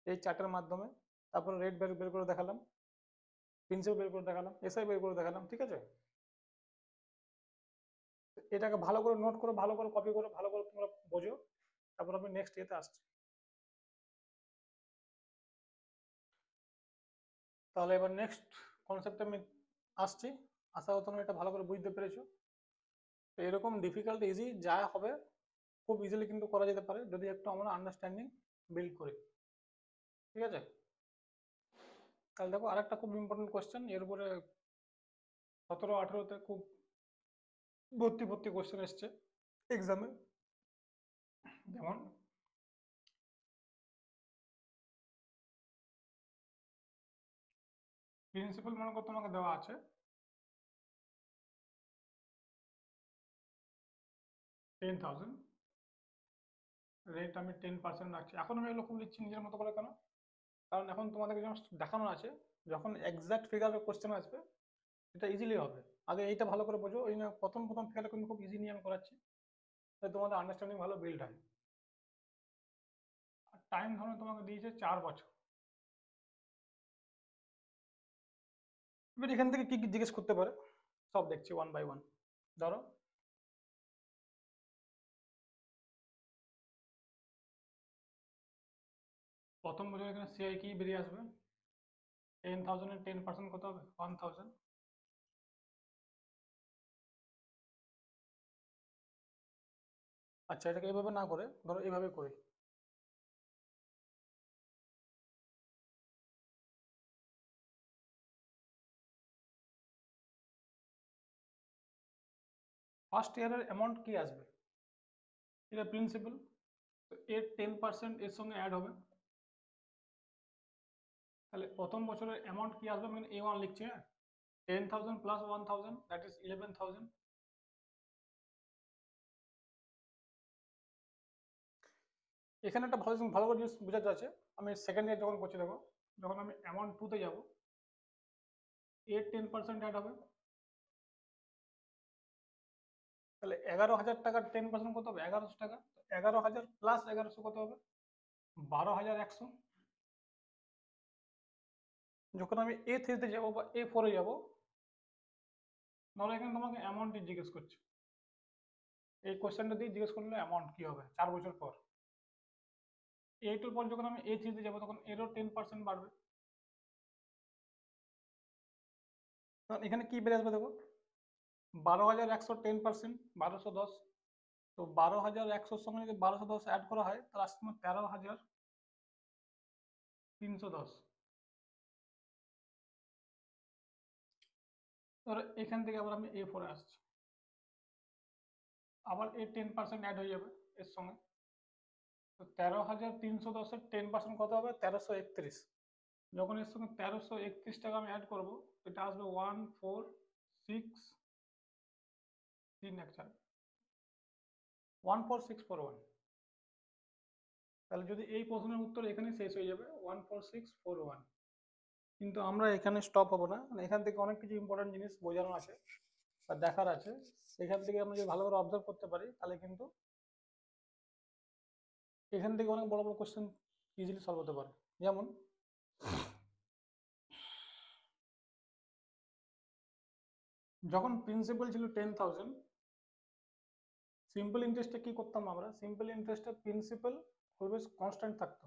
এই চার্টের মাধ্যমে। তারপরে রেট বের বের করে দেখালাম, প্রিন্সিপাল বের করে দেখালাম, এসআই বের করে দেখালাম, ঠিক আছে। এটাকে ভালো করে নোট করো, ভালো করে কপি করো, ভালো করে তোমরা বোঝো, তারপর আমি নেক্সট ইয়েতে আসছি। তাহলে এবার নেক্সট কনসেপ্টে আমি আসছি, আশা করি তোমরা এটা ভালো করে বুঝতে পেরেছো। তো এরকম ডিফিকাল্ট ইজি যা হবে খুব ইজিলি কিন্তু করা যেতে পারে, যদি একটু আমরা আন্ডারস্ট্যান্ডিং বিল্ড করি, ঠিক আছে। তাহলে দেখো আরেকটা খুব ইম্পর্টেন্ট কোয়েশ্চেন, এর উপরে 17-18তে খুব ভর্তি ভর্তি কোয়েশ্চেন এসছে এক্সামে। যেমন প্রিন্সিপাল মনে করো তোমাকে দেওয়া আছে 10,000, রেট আমি 10% রাখছি। এখন আমি এগুলো খুব দিচ্ছি নিজের মতো করে, কেন? কারণ এখন তোমাদেরকে জাস্ট দেখানো আছে, যখন এক্সাক্ট ফিগারের কোশ্চেন আসবে এটা ইজিলি হবে। আগে এইটা ভালো করে বোঝো, ওই জন্য প্রথম প্রথম ফিগারটা কিন্তু খুব ইজি নিয়ে আমি করাচ্ছি, তাই তোমাদের আন্ডারস্ট্যান্ডিং ভালো বিল্ড হয়। আর টাইম ধরো তোমাকে দিয়েছে 4 বছর। এবার এখান থেকে কি কি জিজ্ঞেস করতে পারে সব দেখছি ওয়ান বাই ওয়ান। ধরো প্রথম বছর এখানে সিআই কি বেরিয়ে আসবে, 10,000 এর 10% কত হবে, 1,000। আচ্ছা, এটাকে এইভাবে না করে ধরো এইভাবে করি। ফার্স্ট ইয়ারের অ্যামাউন্ট কি আসবে, এটা প্রিন্সিপাল, তো এর 10% এর সঙ্গে অ্যাড হবে। তাহলে প্রথম বছরের অ্যামাউন্ট কি আসবে, আমি A1 লিখছি, হ্যাঁ, 10,000 প্লাস 1,000 দ্যাট ইজ 11,000। এখানে একটা ভালো ভালো করে জিনিস বোঝাতে আছে, আমি সেকেন্ড ইয়ার যখন করছি দেখো, যখন আমি অ্যামাউন্ট টুতে যাবো এর 10% অ্যাড হবে। তাহলে 11,000 টাকার 10% কত হবে, 1,100 টাকা। 11,000 প্লাস 1,100 কত হবে, 12,100। যখন আমি A3-তে যাবো বা A4-এ যাবো, ধরো এখানে তোমাকে অ্যামাউন্টই জিজ্ঞেস করছে, এই কোশ্চেনটা দিয়ে জিজ্ঞেস করলে অ্যামাউন্ট কি হবে 4 বছর পর। A2-র পর যখন আমি A3-তে যাবো তখন এরও 10% বাড়বে। কারণ এখানে কি বেড়ে আসবে দেখো, 12,100 10%, 1,210। তো 12,100-র সঙ্গে যদি 1,210 অ্যাড করা হয় তাহলে আসছে তোমার 13,310। ধরো এখান থেকে আবার আমি A4-এ আসছি, আবার এর 10% অ্যাড হয়ে যাবে এর সঙ্গে। তো 13,310-এর 10% কত হবে, 1,331। যখন এর সঙ্গে 1,331 টাকা আমি অ্যাড করবো, এটা আসবে 1,4,6,1,4,641। তাহলে যদি এই প্রশ্নের উত্তর এখানে শেষ হয়ে যাবে 1,4,6,4,1। কিন্তু আমরা এখানে স্টপ হবো না, মানে এখান থেকে অনেক কিছু ইম্পর্টেন্ট জিনিস বোঝানো আছে বা দেখার আছে। সেখান থেকে আমরা যদি ভালো করে অবজার্ভ করতে পারি তাহলে কিন্তু এখান থেকে অনেক বড় বড় কোশ্চেন ইজিলি সলভ হতে পারে। যেমন যখন প্রিন্সিপাল ছিল 10,000, সিম্পল ইন্টারেস্টে কি করতাম আমরা, সিম্পল ইন্টারেস্টে প্রিন্সিপাল অলওয়েজ কনস্ট্যান্ট থাকতো।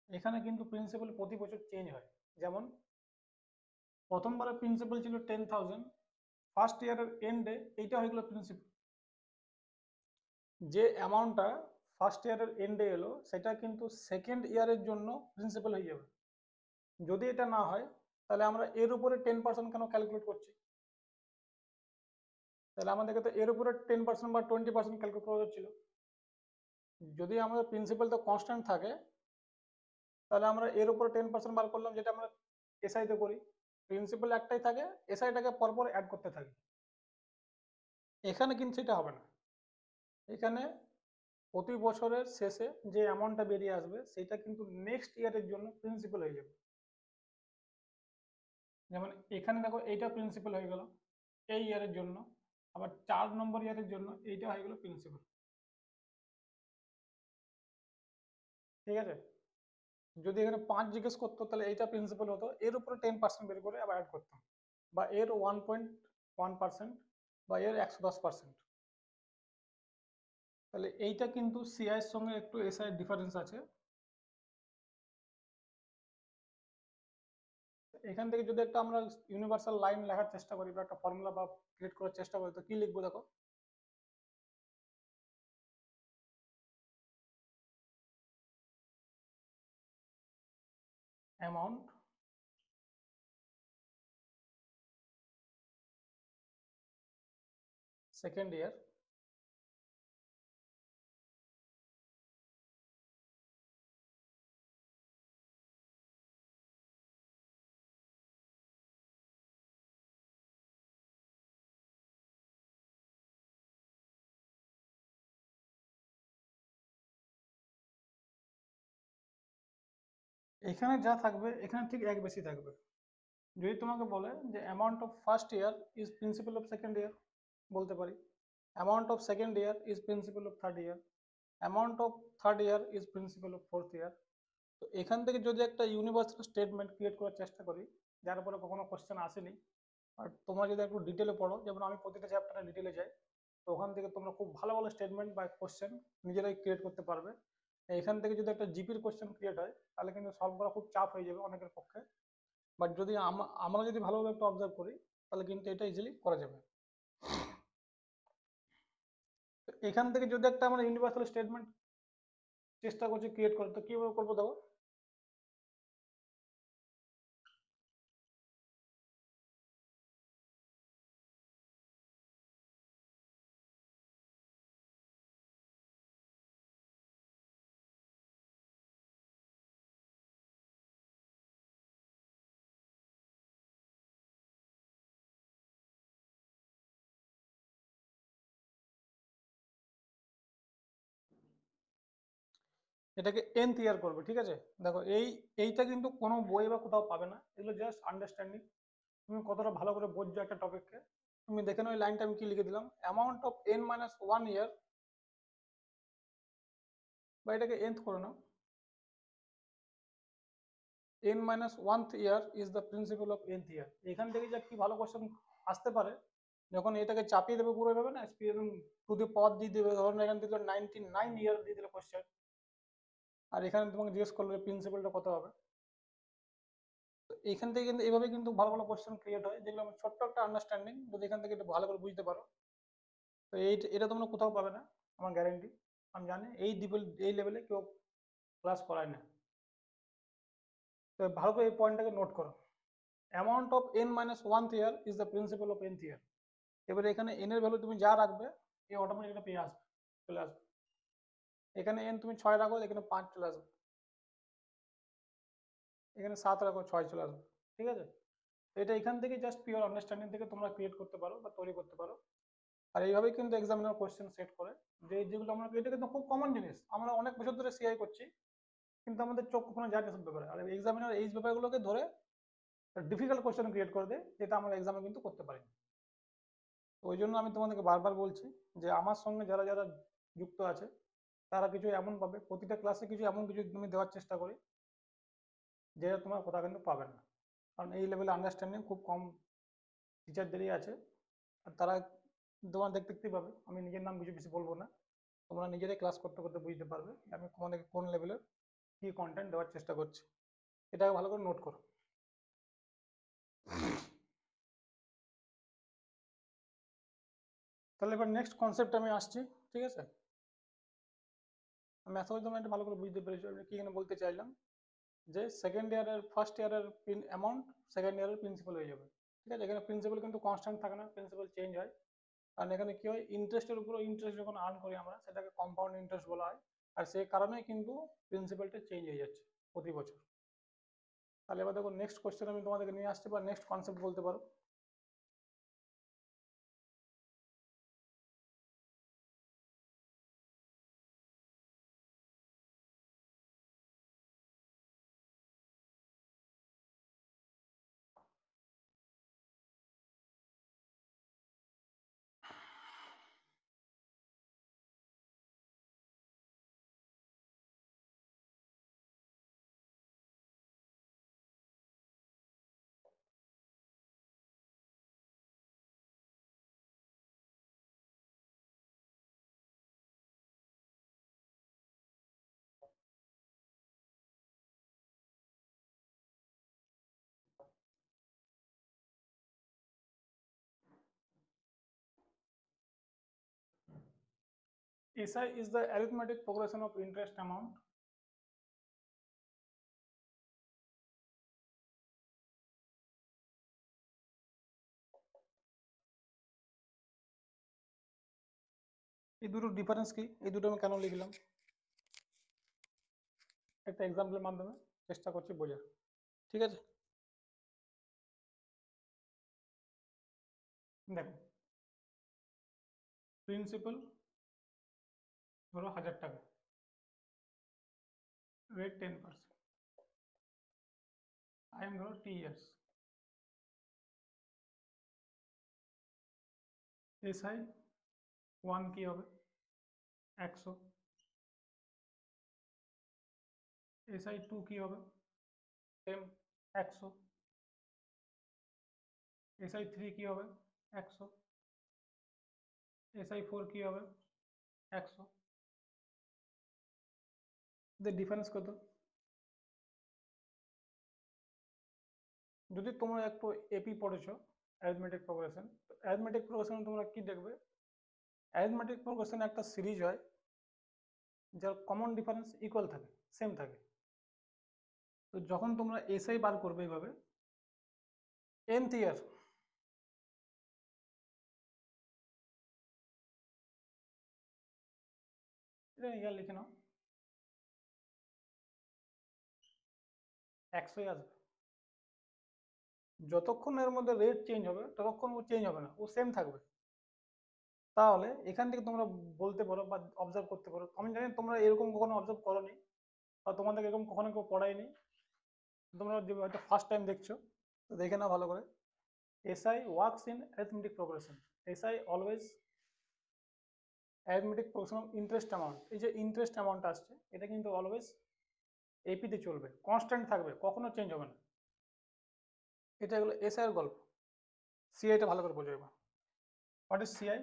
এখানে কিন্তু প্রিন্সিপাল প্রতি বছর চেঞ্জ হয়। যেমন প্রথমবারে প্রিন্সিপাল ছিল 10,000, ফার্স্ট ইয়ারের এন্ডে এইটা হয়ে গেল প্রিন্সিপাল। যে অ্যামাউন্টটা ফার্স্ট ইয়ারের এন্ডে এলো সেটা কিন্তু সেকেন্ড ইয়ারের জন্য প্রিন্সিপাল হয়ে যাবে। যদি এটা না হয় তাহলে আমরা এর উপরে 10% কেন ক্যালকুলেট করছি, তাহলে আমাদেরকে তো এর উপরে 10% বা 20% ক্যালকুলেট করা হচ্ছিল। যদি আমাদের প্রিন্সিপাল তো কনস্ট্যান্ট থাকে তাহলে আমরা এর উপরে 10% বার করলাম, যেটা আমরা এসআইতে করি। প্রিন্সিপাল একটাই থাকে, এসআইটাকে পরপর অ্যাড করতে থাকি। এখানে কিন্তু সেটা হবে না। এখানে প্রতি বছরের শেষে যে অ্যামাউন্টটা বেরিয়ে আসবে সেটা কিন্তু নেক্সট ইয়ারের জন্য প্রিন্সিপাল হয়ে যাবে। যেমন এখানে দেখো এইটা প্রিন্সিপাল হয়ে গেল এই ইয়ারের জন্য, আবার 4 নম্বর ইয়ারের জন্য এইটা হয়ে গেল প্রিন্সিপাল। ঠিক আছে, যদি এখানে 5 জিজ্ঞেস করতো তাহলে এইটা প্রিন্সিপাল হতো, এর উপরে 10% বের করে আবার অ্যাড করতাম, বা এর 1.1% বা এর 110%। তাহলে এইটা কিন্তু সিআই এর সঙ্গে একটু এসআই ডিফারেন্স আছে। এখান থেকে যদি একটা আমরা ইউনিভার্সাল লাইন লেখার চেষ্টা করি বা একটা ফর্মুলা বা ক্রিয়েট করার চেষ্টা করি, তো কি লিখবো দেখো, অ্যামাউন্ট সেকেন্ড ইয়ার এখানে যা থাকবে এখানে ঠিক এক বেশি থাকবে। যদি তোমাকে বলে যে amount of first year is principal of second year, বলতে পারি amount of second year is principal of third year, amount of third year is principal of fourth year. তো এখান থেকে যদি একটা ইউনিভার্সাল স্টেটমেন্ট ক্রিয়েট করার চেষ্টা করি, যার উপরে কখনো কোশ্চেন আসেনি, আর তোমরা যদি একটু ডিটেলে পড়ো, যেমন আমি প্রতিটা চ্যাপ্টারে ডিটেলে যাই, তো ওখান থেকে তোমরা খুব ভালো ভালো স্টেটমেন্ট বা কোশ্চেন নিজেরাই ক্রিয়েট করতে পারবে। এখান থেকে যদি একটা জিপির কোশ্চেন ক্রিয়েট হয়, তাহলে কিন্তু সলভ করা খুব চাপ হয়ে যাবে অনেকের পক্ষে। বাট যদি আমরা যদি ভালোভাবে একটু অবজার্ভ করি, তাহলে কিন্তু এটা ইজিলি করা যাবে। তো এখান থেকে যদি একটা আমরা ইউনিভার্সাল স্টেটমেন্ট চেষ্টা করছি ক্রিয়েট করতে, তো কিভাবে করবো দেখো। এটাকে nth ইয়ার করবে, ঠিক আছে। দেখো এইটা কিন্তু কোনো বই বা কোথাও পাবে না, এগুলো জাস্ট আন্ডারস্ট্যান্ডিং। তুমি কতটা ভালো করে বোঝছো একটা টপিককে, তুমি দেখে নাও এই লাইনটা আমি কি লিখে দিলাম, অ্যামাউন্ট অফ n-1 ইয়ার, বা এটাকে nth করে নাও, n-1th year is the principal of nth ইয়ার। এখান থেকে যে কি ভালো কোশ্চেন আসতে পারে, যখন এটাকে চাপিয়ে দেবে পুরো ভাবে না, টু দি পাওয়ার দিয়ে দেবে, ধরুন এখান থেকে 99 ইয়ার দিয়ে দিলে কোশ্চেন, আর এখানে তোমাকে জিজ্ঞেস করলে প্রিন্সিপালটা কত হবে। তো এখান থেকে কিন্তু এইভাবে কিন্তু ভালো ভালো কোশ্চেন ক্রিয়েট হয়, যেগুলো আমার ছোট্ট একটা আন্ডারস্ট্যান্ডিং যদি এখান থেকে একটু ভালো করে বুঝতে পারো, তো এটা তোমরা কোথাও পাবে না, আমার গ্যারেন্টি। আমি জানি এই লেভেলে কেউ ক্লাস করায় না। তো ভালো করে এই পয়েন্টটাকে নোট করো, amount of n-1th year is the principal of nth ইয়ার। এবারে এখানে n এর ভ্যালু তুমি যা রাখবে, এই অটোমেটিক এটা পেয়ে আসবে, চলে আসবে। এখানে n তুমি 6 রাখো, এখানে 5 চলে আসবে, এখানে 7 রাখো, 6 চলে আসবে, ঠিক আছে। তো এটা এখান থেকে জাস্ট পিওর আন্ডারস্ট্যান্ডিং থেকে তোমরা ক্রিয়েট করতে পারো বা তৈরি করতে পারো। আর এইভাবে কিন্তু এক্সামিনার কোশ্চেন সেট করে, যে যেগুলো আমরা, এটা কিন্তু খুব কমন জিনিস, আমরা অনেক বছর ধরে সিআই করছি, কিন্তু আমাদের চোখ কখনো যায় না সব ব্যাপারে। আর এক্সামিনার এই ব্যাপারগুলোকে ধরে ডিফিকাল্ট কোশ্চেন ক্রিয়েট করে দেয়, যেটা আমরা এক্সামে কিন্তু করতে পারি না। তো ওই জন্য আমি তোমাদেরকে বারবার বলছি যে আমার সঙ্গে যারা যারা যুক্ত আছে, তারা কিছু এমন পাবে, প্রতিটা ক্লাসে কিছু এমন কিছু তুমি দেওয়ার চেষ্টা করি, যেটা তোমার কোথাও কিন্তু পাবে না। কারণ এই লেভেলে আন্ডারস্ট্যান্ডিং খুব কম টিচারদেরই আছে। আর তারা তোমার দেখতে দেখতেই পাবে, আমি নিজের নাম কিছু বেশি বলবো না, তোমরা নিজেরাই ক্লাস করতে করতে বুঝতে পারবে আমি তোমাদেরকে কোন লেভেলের কি কন্টেন্ট দেওয়ার চেষ্টা করছি। এটাকে ভালো করে নোট করো। তাহলে এবার নেক্সট কনসেপ্ট আমি আসছি, ঠিক আছে। আমি আশা করি তোমরা এটা ভালো করে বুঝতে পেরেছো আমি কি এখানে বলতে চাইলাম, যে সেকেন্ড ইয়ারের ফার্স্ট ইয়ারের অ্যামাউন্ট সেকেন্ড ইয়ারের প্রিন্সিপাল হয়ে যাবে, ঠিক আছে। এখানে প্রিন্সিপাল কিন্তু কনস্ট্যান্ট থাকে না, প্রিন্সিপাল চেঞ্জ হয়। কারণ এখানে কি হয়, ইন্টারেস্টের উপর ইন্টারেস্ট যখন আর্ন করি আমরা, সেটাকে কম্পাউন্ড ইন্টারেস্ট বলা হয়। আর সেই কারণে কিন্তু প্রিন্সিপালটা চেঞ্জ হয়ে যাচ্ছে প্রতি বছর। তাহলে এবার দেখো নেক্সট কোশ্চেন আমি তোমাদেরকে নিয়ে আসতে পারি, নেক্সট কনসেপ্ট বলতে পারো। SI is the arithmetic progression of interest amount. এই দুটো ডিফারেন্স কি, এই দুটো আমি কেন লিখলাম, একটা এক্সাম্পলের মাধ্যমে চেষ্টা করছি বোঝার, ঠিক আছে। দেখো, প্রিন্সিপাল ধরো 1000 টাকা, রেট 10%, টাইম ধরো টি ইয়ার্স। এসআই 1 কি হবে? 100। এসআই 2 কি হবে? সেম 100। এসআই 3 কি হবে? 100। এসআই 4 কি হবে? 100। এদের ডিফারেন্স কত? যদি তোমরা একটু এপি পড়েছো, অ্যারিথমেটিক প্রোগ্রেশন, তো অ্যারিথমেটিক প্রোগ্রেশন তোমরা কি দেখবে? অ্যারিথমেটিক প্রোগ্রেশন একটা সিরিজ হয় যার কমন ডিফারেন্স ইকুয়াল থাকে, সেম থাকে। তো যখন তোমরা এসআই বার করবে এইভাবে nth ইয়ার, এটা ইয়ার লিখে নাও, 100 আসবে। যতক্ষণ এর মধ্যে রেট চেঞ্জ হবে ততক্ষণ ও চেঞ্জ হবে না, ও সেম থাকবে। তাহলে এখান থেকে তোমরা বলতে পারো বা অবজার্ভ করতে পারো, আমি জানি তোমরা এরকম কখনো অবজার্ভ করোনি বা তোমাদের এরকম কখনো কেউ পড়ায়নি, তোমরা যে হয়তো ফার্স্ট টাইম দেখছো, তো দেখে নাও ভালো করে। SI works in arithmetic progression. SI always arithmetic progression of interest amount, এই যে ইন্টারেস্ট অ্যামাউন্ট আসছে এটা কিন্তু অলওয়েজ এপিতে চলবে, কনস্ট্যান্ট থাকবে, কখনো চেঞ্জ হবে না। এটা হলো এসআই এর গল্প। সিআইটা ভালো করে বোঝো এবার। What is CI?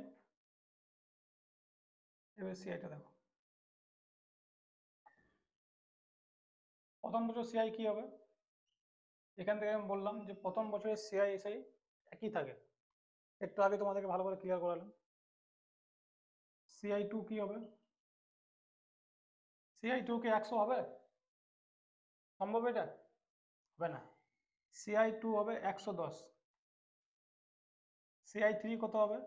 এবার সিআইটা দেখো। প্রথম বছর সিআই কি হবে? এখান থেকে আমি বললাম যে প্রথম বছরের সিআই এসআই একই থাকে, একটু আগে তোমাদেরকে ভালো করে ক্লিয়ার করালাম। সিআই 2 কি হবে? সিআই 2 কি 100 হবে? সম্ভব এটা? হবে না। সিআই 2 হবে 110। সিআই 3 কত হবে?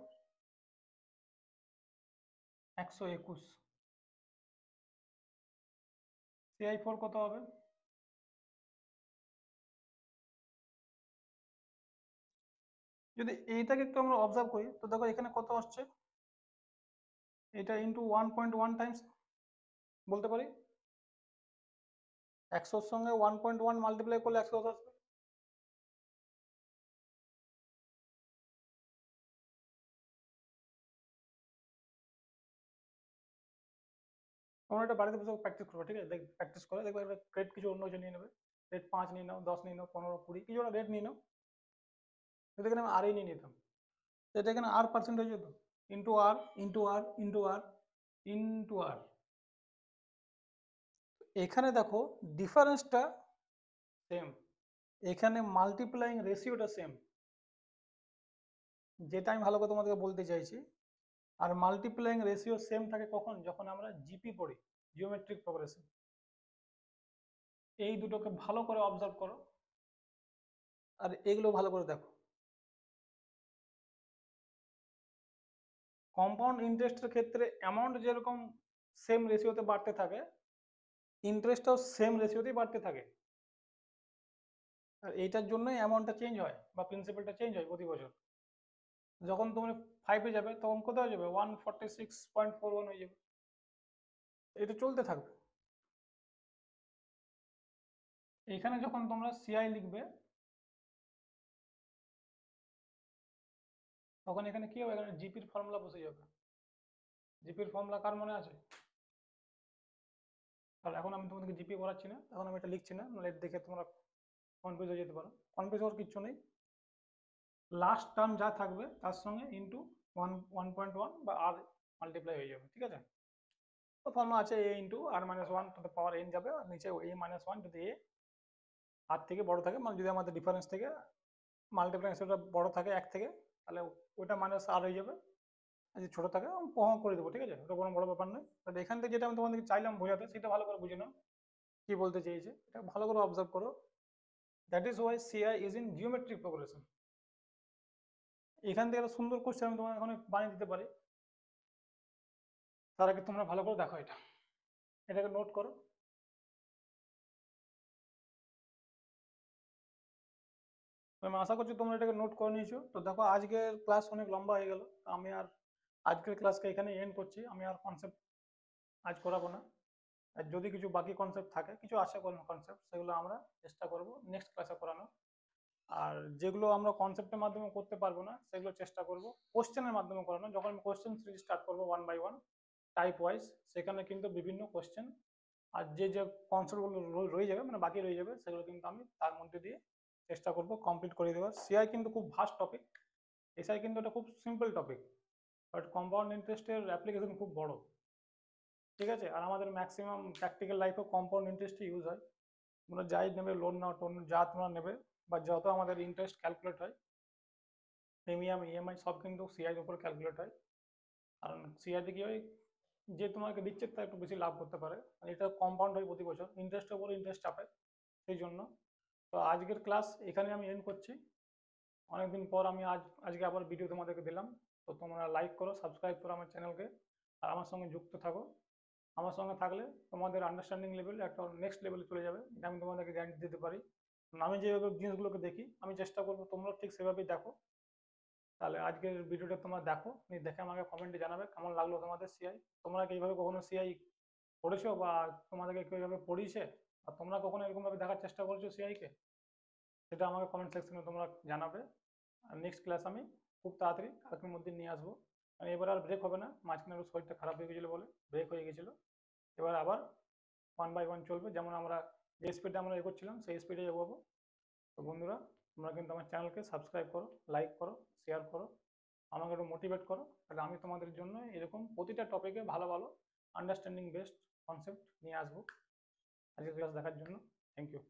121। সিআই 4 কত হবে? যদি এইটাকে একটু আমরা অবজার্ভ করি তো দেখো এখানে কত আসছে, এটা ইন্টু 1.1 টাইমস বলতে পারি। 100-র সঙ্গে 1.1 মাল্টিপ্লাই করলে 110 আসবে। তোমরা এটা বাড়িতে বসে প্র্যাকটিস করবে, ঠিক আছে? প্র্যাকটিস করে দেখবে একটা রেট কিছু অন্য কিছু নিয়ে নেবে, রেট 5 নিয়ে নাও, 10 নিয়ে নাও, 15, 20 কিছু একটা রেট নিয়ে নাও। যদি এখানে আমি আর নিয়ে নিতাম, তো এটা এখানে আর পার্সেন্ট হয়ে যেত, into R into R into R into আর। এখানে দেখো ডিফারেন্সটা সেম, এখানে মাল্টিপ্লাইং রেশিওটা সেম, যেটা আমি ভালো করে তোমাদেরকে বলতে চাইছি। আর মাল্টিপ্লাইং রেশিও সেম থাকে কখন? যখন আমরা জিপি পড়ি, জিওমেট্রিক প্রোগ্রেশন। এই দুটোকে ভালো করে অবজার্ভ করো আর এগুলো ভালো করে দেখো। কম্পাউন্ড ইন্টারেস্টের ক্ষেত্রে অ্যামাউন্ট যেরকম সেম রেশিওতে বাড়তে থাকে, ইন্টারেস্টটাও সেম রেশিওতেই বাড়তে থাকে। আর এইটার জন্যই অ্যামাউন্টটা চেঞ্জ হয় বা প্রিন্সিপালটা চেঞ্জ হয় প্রতি বছর। যখন তুমি 5-এ যাবে তখন কোথায় যাবে? 146.41 হয়ে যাবে। এটা চলতে থাকবে। এখানে যখন তোমরা সিআই লিখবে তখন এখানে কি হবে? এখানে জিপির ফর্মুলা বসে যাবে। জিপির ফর্মুলা কার মনে আছে? আর এখন আমি তোমাদেরকে জিপি করাচ্ছি না, এখন আমি এটা লিখছি না, নাহলে দেখে তোমরা কনফিউজ হয়ে যেতে পারো। কনফিউজ হওয়ার কিচ্ছু নেই, লাস্ট টার্ম যা থাকবে তার সঙ্গে ইন্টু 1.1 বা আর মাল্টিপ্লাই হয়ে যাবে, ঠিক আছে? তো ফর্মুলা আছে a into r minus one to the power n যাবে, আর নিচে এ মাইনাস ওয়ান যদি এ আর থেকে বড় থাকে, মানে যদি আমাদের ডিফারেন্স থেকে মাল্টিপ্লাই সেটা বড় থাকে 1 থেকে, তাহলে ওটা মাইনাস আর হয়ে যাবে। আর যদি ছোট থাকে আমি করে দেবো, ঠিক আছে? ওটা কোনো বড় ব্যাপার নয়। বাট এখান থেকে যেটা আমি তোমাদেরকে চাইলাম বোঝাতে সেটা ভালো করে বুঝে নাও কি বলতে চেয়েছে, এটা ভালো করে অবজার্ভ করো। That is Y CI is in geometric progression. এখান থেকে একটা সুন্দর কোশ্চেন আমি তোমাকে এখন বানিয়ে দিতে পারি, তার আগে তোমরা ভালো করে দেখো এটা, এটাকে নোট করো। তো আমি আশা করছি তোমরা এটাকে নোট করে নিয়েছো। তো দেখো আজকের ক্লাস অনেক লম্বা হয়ে গেল, আমি আর আজকের ক্লাসকে এখানে এন্ড করছি, আমি আর কনসেপ্ট আজ করাবো না। আর যদি কিছু বাকি কনসেপ্ট থাকে, কিছু আছে কনসেপ্ট, সেগুলো আমরা চেষ্টা করব নেক্সট ক্লাসে করানো। আর যেগুলো আমরা কনসেপ্টের মাধ্যমে করতে পারবো না, সেগুলো চেষ্টা করব কোশ্চেনের মাধ্যমে করানো। যখন আমি কোশ্চেন সিরিজ স্টার্ট করবো 1 by 1 টাইপ ওয়াইজ, সেখানে কিন্তু বিভিন্ন কোশ্চেন আর যে কনসেপ্টগুলো রয়ে যাবে, মানে বাকি রয়ে যাবে, সেগুলো কিন্তু আমি তার মধ্যে দিয়ে চেষ্টা করব কমপ্লিট করে দেওয়ার। সিআই কিন্তু খুব ভাস্ট টপিক, এসআই কিন্তু এটা খুব সিম্পল টপিক, বাট কম্পাউন্ড ইন্টারেস্টের অ্যাপ্লিকেশন খুব বড়। ঠিক আছে, আর আমাদের ম্যাক্সিমাম প্র্যাকটিক্যাল লাইফে কম্পাউন্ড ইন্টারেস্টই ইউজ হয়। তোমরা যাই নেবে, লোন নাও, টোন যা তোমরা নেবে, বা যত আমাদের ইন্টারেস্ট ক্যালকুলেট হয়, প্রিমিয়াম ইএমআই সব কিন্তু সিআইয়ের উপর ক্যালকুলেট হয়। কারণ সিআইতে কি হয়, যে তোমাকে দিচ্ছে তার একটু বেশি লাভ করতে পারে, আর এটা কম্পাউন্ড হয় প্রতি বছর, ইন্টারেস্টের উপর ইন্টারেস্ট চাপে, সেই জন্য। তো আজকের ক্লাস এখানে আমি এন্ড করছি। অনেকদিন পর আমি আজকে আবার ভিডিও তোমাদেরকে দিলাম। তো তোমরা লাইক করো, সাবস্ক্রাইব করো আমার চ্যানেলকে, আর আমার সঙ্গে যুক্ত থাকো। আমার সঙ্গে থাকলে তোমাদের আন্ডারস্ট্যান্ডিং লেভেল একটা নেক্সট লেভেলে চলে যাবে, এটা আমি তোমাদেরকে গ্যারান্টি দিতে পারি। আমি যেভাবে জিনিসগুলোকে দেখি, আমি চেষ্টা করবো তোমরা ঠিক সেভাবেই দেখো। তাহলে আজকের ভিডিওটা তোমরা দেখো, দেখে আমাকে কমেন্টে জানাবে কেমন লাগলো তোমাদের সিআই। তোমরা কি এইভাবে কখনো সিআই পড়েছো, বা তোমাদেরকে কেউ এইভাবে পড়িয়েছে, আর তোমরা কখনো এরকমভাবে দেখার চেষ্টা করেছো সিআইকে, সেটা আমাকে কমেন্ট সেকশনে তোমরা জানাবে। আর নেক্সট ক্লাস আমি খুব তাড়াতাড়ি কালকের মধ্যে নিয়ে আসবো। মানে এবার আর ব্রেক হবে না, মাঝখানে একটু শরীরটা খারাপ হয়ে গেছিলো বলে ব্রেক হয়ে গেছিলো। এবার আবার 1 by 1 চলবে, যেমন আমরা যে স্পিডে আমরা এগোচ্ছিলাম সেই স্পিডে এগোবো। তো বন্ধুরা, তোমরা কিন্তু আমার চ্যানেলকে সাবস্ক্রাইব করো, লাইক করো, শেয়ার করো, আমাকে একটু মোটিভেট করো, তাহলে আমি তোমাদের জন্য এরকম প্রতিটা টপিকে ভালো ভালো আন্ডারস্ট্যান্ডিং বেসড কনসেপ্ট নিয়ে আসবো। আজকের ক্লাস দেখার জন্য থ্যাংক ইউ।